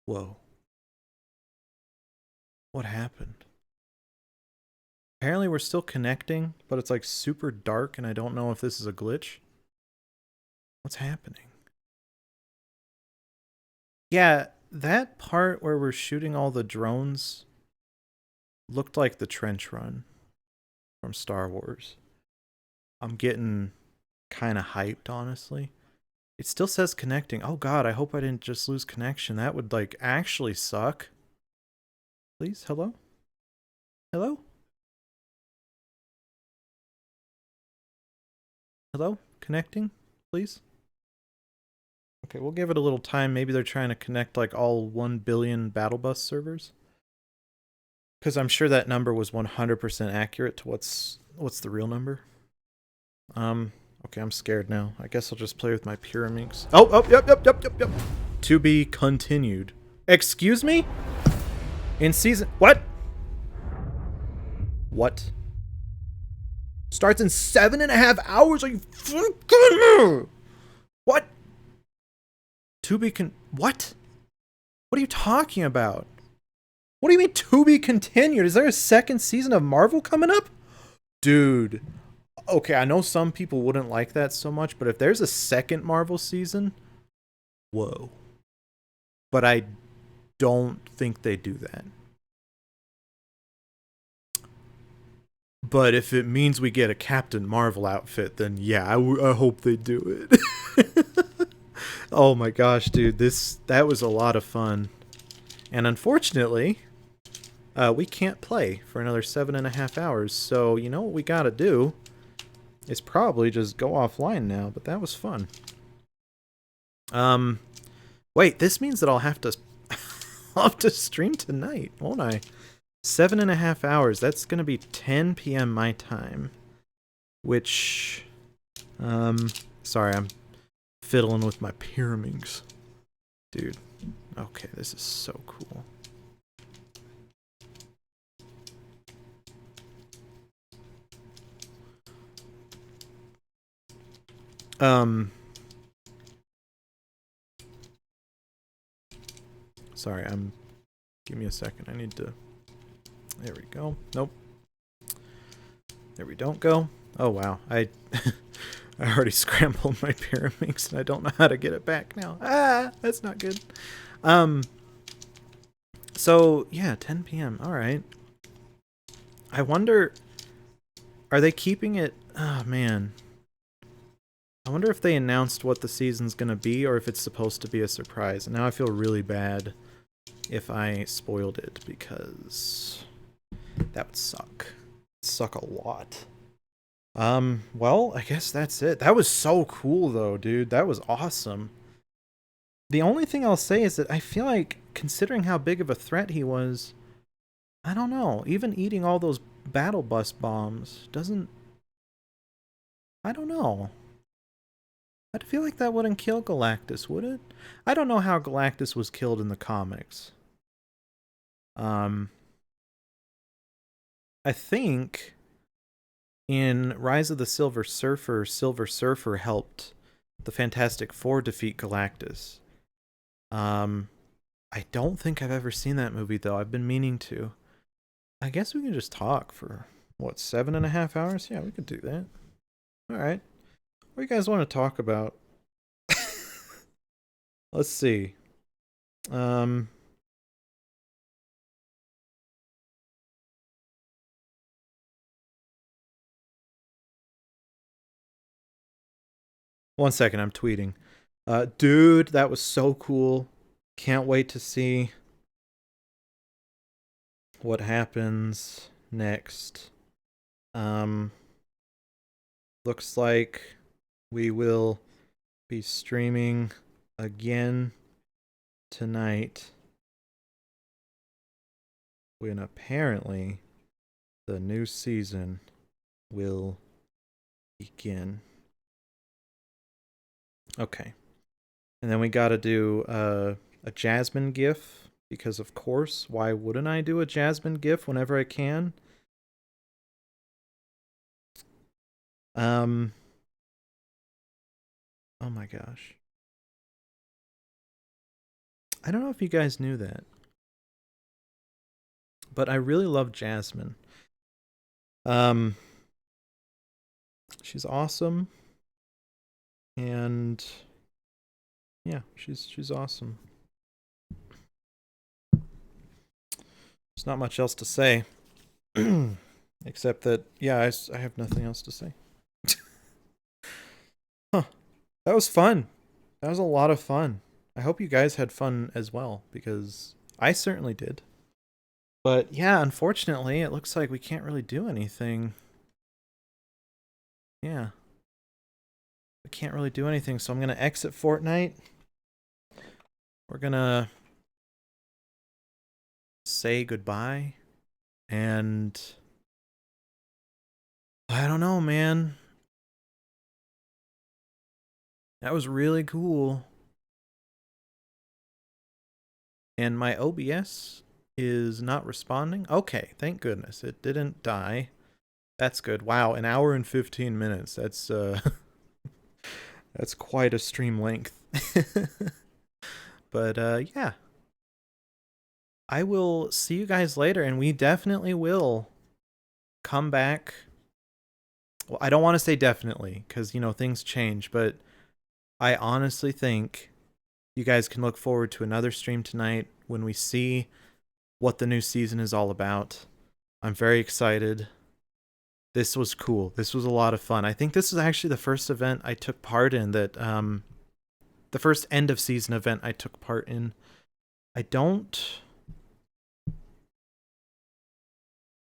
Whoa. What happened? Apparently we're still connecting, but it's like super dark and I don't know if this is a glitch. What's happening? Yeah, that part where we're shooting all the drones looked like the trench run from Star Wars. I'm getting kind of hyped, honestly. It still says connecting. Oh god, I hope I didn't just lose connection. That would, like, actually suck. Please, hello? Hello? Hello? Connecting, please? Okay, we'll give it a little time. Maybe they're trying to connect, like, all 1 billion battle bus servers. Because I'm sure that number was 100% accurate to what's the real number. Okay, I'm scared now. I guess I'll just play with my pyramids. Oh, yep. To be continued. Excuse me? In season... What? What? Starts in 7.5 hours? Are you fucking kidding me? What? To be What? What are you talking about? What do you mean to be continued? Is there a second season of Marvel coming up? Dude. Okay, I know some people wouldn't like that so much, but if there's a second Marvel season, whoa. But I don't think they do that. But if it means we get a Captain Marvel outfit, then yeah, I hope they do it. Oh my gosh, dude, that was a lot of fun. And unfortunately, we can't play for another 7.5 hours, so you know what we gotta do? Is probably just go offline now, but that was fun. Wait, this means that I'll have to stream tonight, won't I? 7.5 hours, that's gonna be 10 p.m. my time. Which, sorry, I'm fiddling with my pyramids. Dude, okay, this is so cool. Sorry, give me a second. I need to, there we go. Nope. There we don't go. Oh, wow. I already scrambled my pyramids and I don't know how to get it back now. Ah, that's not good. So, yeah, 10 p.m. All right. I wonder, are they keeping it? Oh, man. I wonder if they announced what the season's gonna be or if it's supposed to be a surprise. And now I feel really bad if I spoiled it because that would suck. Suck a lot. Well, I guess that's it. That was so cool though, dude. That was awesome. The only thing I'll say is that I feel like, considering how big of a threat he was, I don't know, even eating all those battle bus bombs doesn't... I don't know. I feel like that wouldn't kill Galactus, would it? I don't know how Galactus was killed in the comics. I think in Rise of the Silver Surfer helped the Fantastic Four defeat Galactus. I don't think I've ever seen that movie, though. I've been meaning to. I guess we can just talk for, what, 7.5 hours? Yeah, we could do that. Alright. What do you guys want to talk about? Let's see. One second, I'm tweeting. Dude, that was so cool. Can't wait to see what happens next. Looks like we will be streaming again tonight when apparently the new season will begin. Okay. And then we gotta do a Jasmine GIF, because of course, why wouldn't I do a Jasmine GIF whenever I can? Oh my gosh. I don't know if you guys knew that, but I really love Jasmine. She's awesome. And yeah, she's awesome. There's not much else to say. Except that, yeah, I have nothing else to say. Huh. That was fun. That was a lot of fun. I hope you guys had fun as well, because I certainly did. But yeah, unfortunately, it looks like we can't really do anything. Yeah. We can't really do anything, so I'm going to exit Fortnite. We're going to say goodbye. And I don't know, man. That was really cool. And my OBS is not responding. Okay, thank goodness. It didn't die. That's good. Wow, an hour and 15 minutes. That's that's quite a stream length. But yeah. I will see you guys later, and we definitely will come back. Well, I don't want to say definitely, because, you know, things change, but I honestly think you guys can look forward to another stream tonight when we see what the new season is all about. I'm very excited. This was cool. This was a lot of fun. I think this is actually the first event I took part in that, the first end of season event I took part in.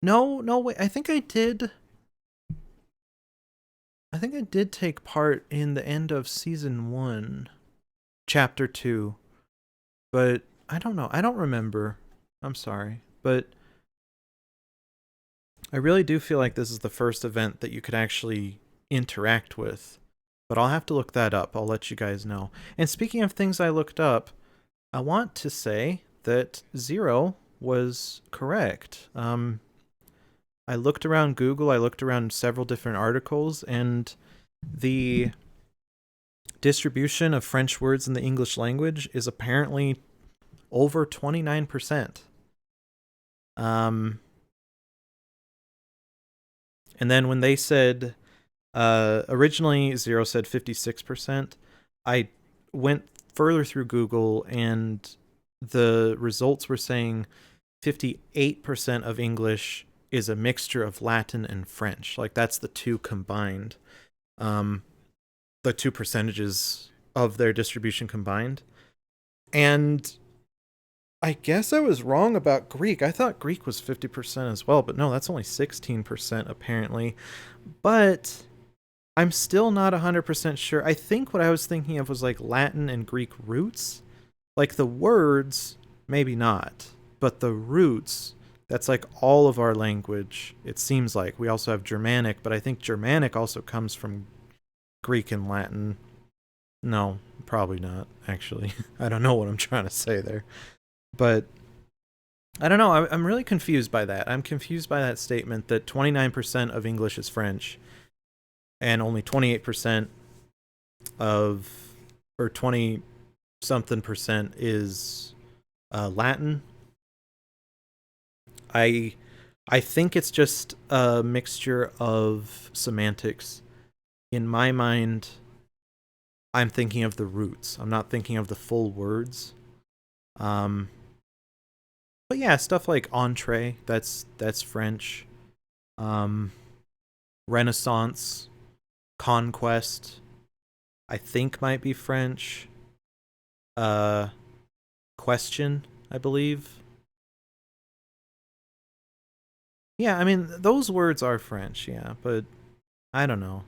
No, wait, I think I did take part in the end of season 1, chapter 2, but I don't know. I don't remember. I'm sorry, but I really do feel like this is the first event that you could actually interact with, but I'll have to look that up. I'll let you guys know. And speaking of things I looked up, I want to say that Zero was correct. I looked around Google, I looked around several different articles, and the distribution of French words in the English language is apparently over 29%. And then when they said, originally Zero said 56%, I went further through Google and the results were saying 58% of English is a mixture of Latin and French. Like, that's the two combined. The two percentages of their distribution combined. And I guess I was wrong about Greek. I thought Greek was 50% as well, but no, that's only 16% apparently. But I'm still not 100% sure. I think what I was thinking of was like Latin and Greek roots. Like the words, maybe not, but the roots, that's like all of our language, it seems like. We also have Germanic, but I think Germanic also comes from Greek and Latin. No, probably not, actually. I don't know what I'm trying to say there. But I don't know. I'm really confused by that. I'm confused by that statement that 29% of English is French and only 28% of, or 20 something percent is Latin. I I think it's just a mixture of semantics. In my mind, I'm thinking of the roots. I'm not thinking of the full words. Um, but yeah, stuff like entree, that's French. Um, Renaissance, conquest, I think might be French. Uh, question, I believe. Yeah, I mean those words are French, yeah, but I don't know.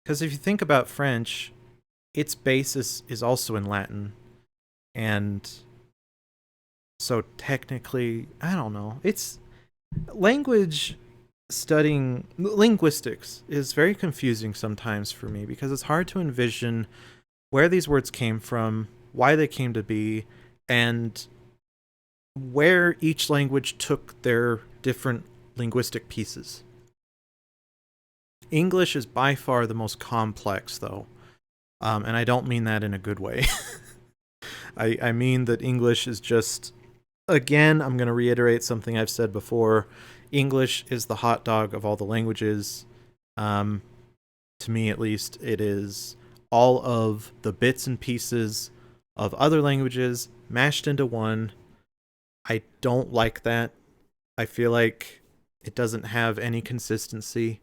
Because if you think about French, its basis is also in Latin, and so technically, I don't know. It's language studying linguistics is very confusing sometimes for me because it's hard to envision where these words came from, why they came to be, and where each language took their different linguistic pieces. English is by far the most complex, though, and I don't mean that in a good way. I mean that English is just, again, I'm going to reiterate something I've said before. English is the hot dog of all the languages. Um, to me, at least, it is all of the bits and pieces of other languages mashed into one. I don't like that. I feel like it doesn't have any consistency.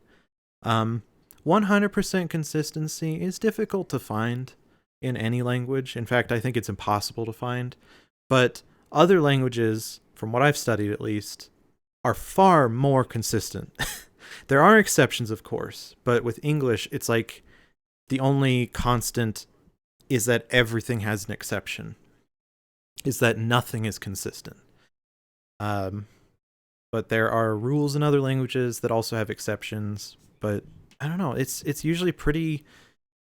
Um, 100% consistency is difficult to find in any language. In fact, I think it's impossible to find. But other languages, from what I've studied at least, are far more consistent. There are exceptions, of course, but with English, it's like the only constant is that everything has an exception, is that nothing is consistent. Um, but there are rules in other languages that also have exceptions. But I don't know. It's usually pretty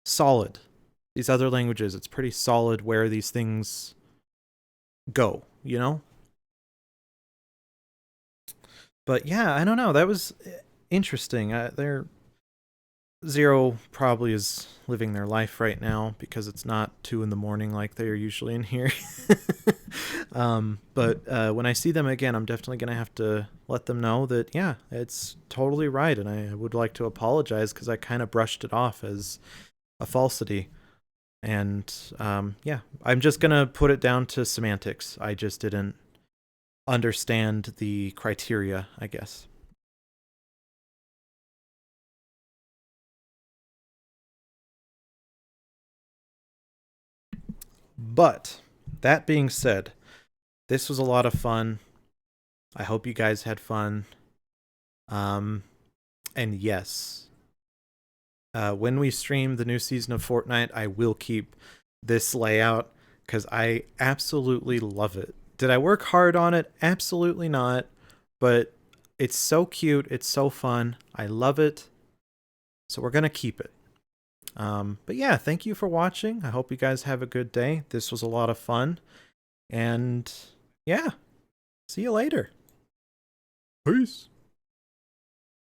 solid. These other languages, it's pretty solid where these things go. You know. But yeah, I don't know. That was interesting. They're Zero probably is living their life right now because it's not 2 in the morning like they are usually in here. But when I see them again, I'm definitely going to have to let them know that, yeah, it's totally right. And I would like to apologize because I kind of brushed it off as a falsity. And yeah, I'm just going to put it down to semantics. I just didn't understand the criteria, I guess. But that being said, this was a lot of fun. I hope you guys had fun. Um, and yes, when we stream the new season of Fortnite, I will keep this layout because I absolutely love it. Did I work hard on it? Absolutely not. But it's so cute. It's so fun. I love it. So we're going to keep it. But yeah, thank you for watching. I hope you guys have a good day. This was a lot of fun. And yeah, see you later. Peace.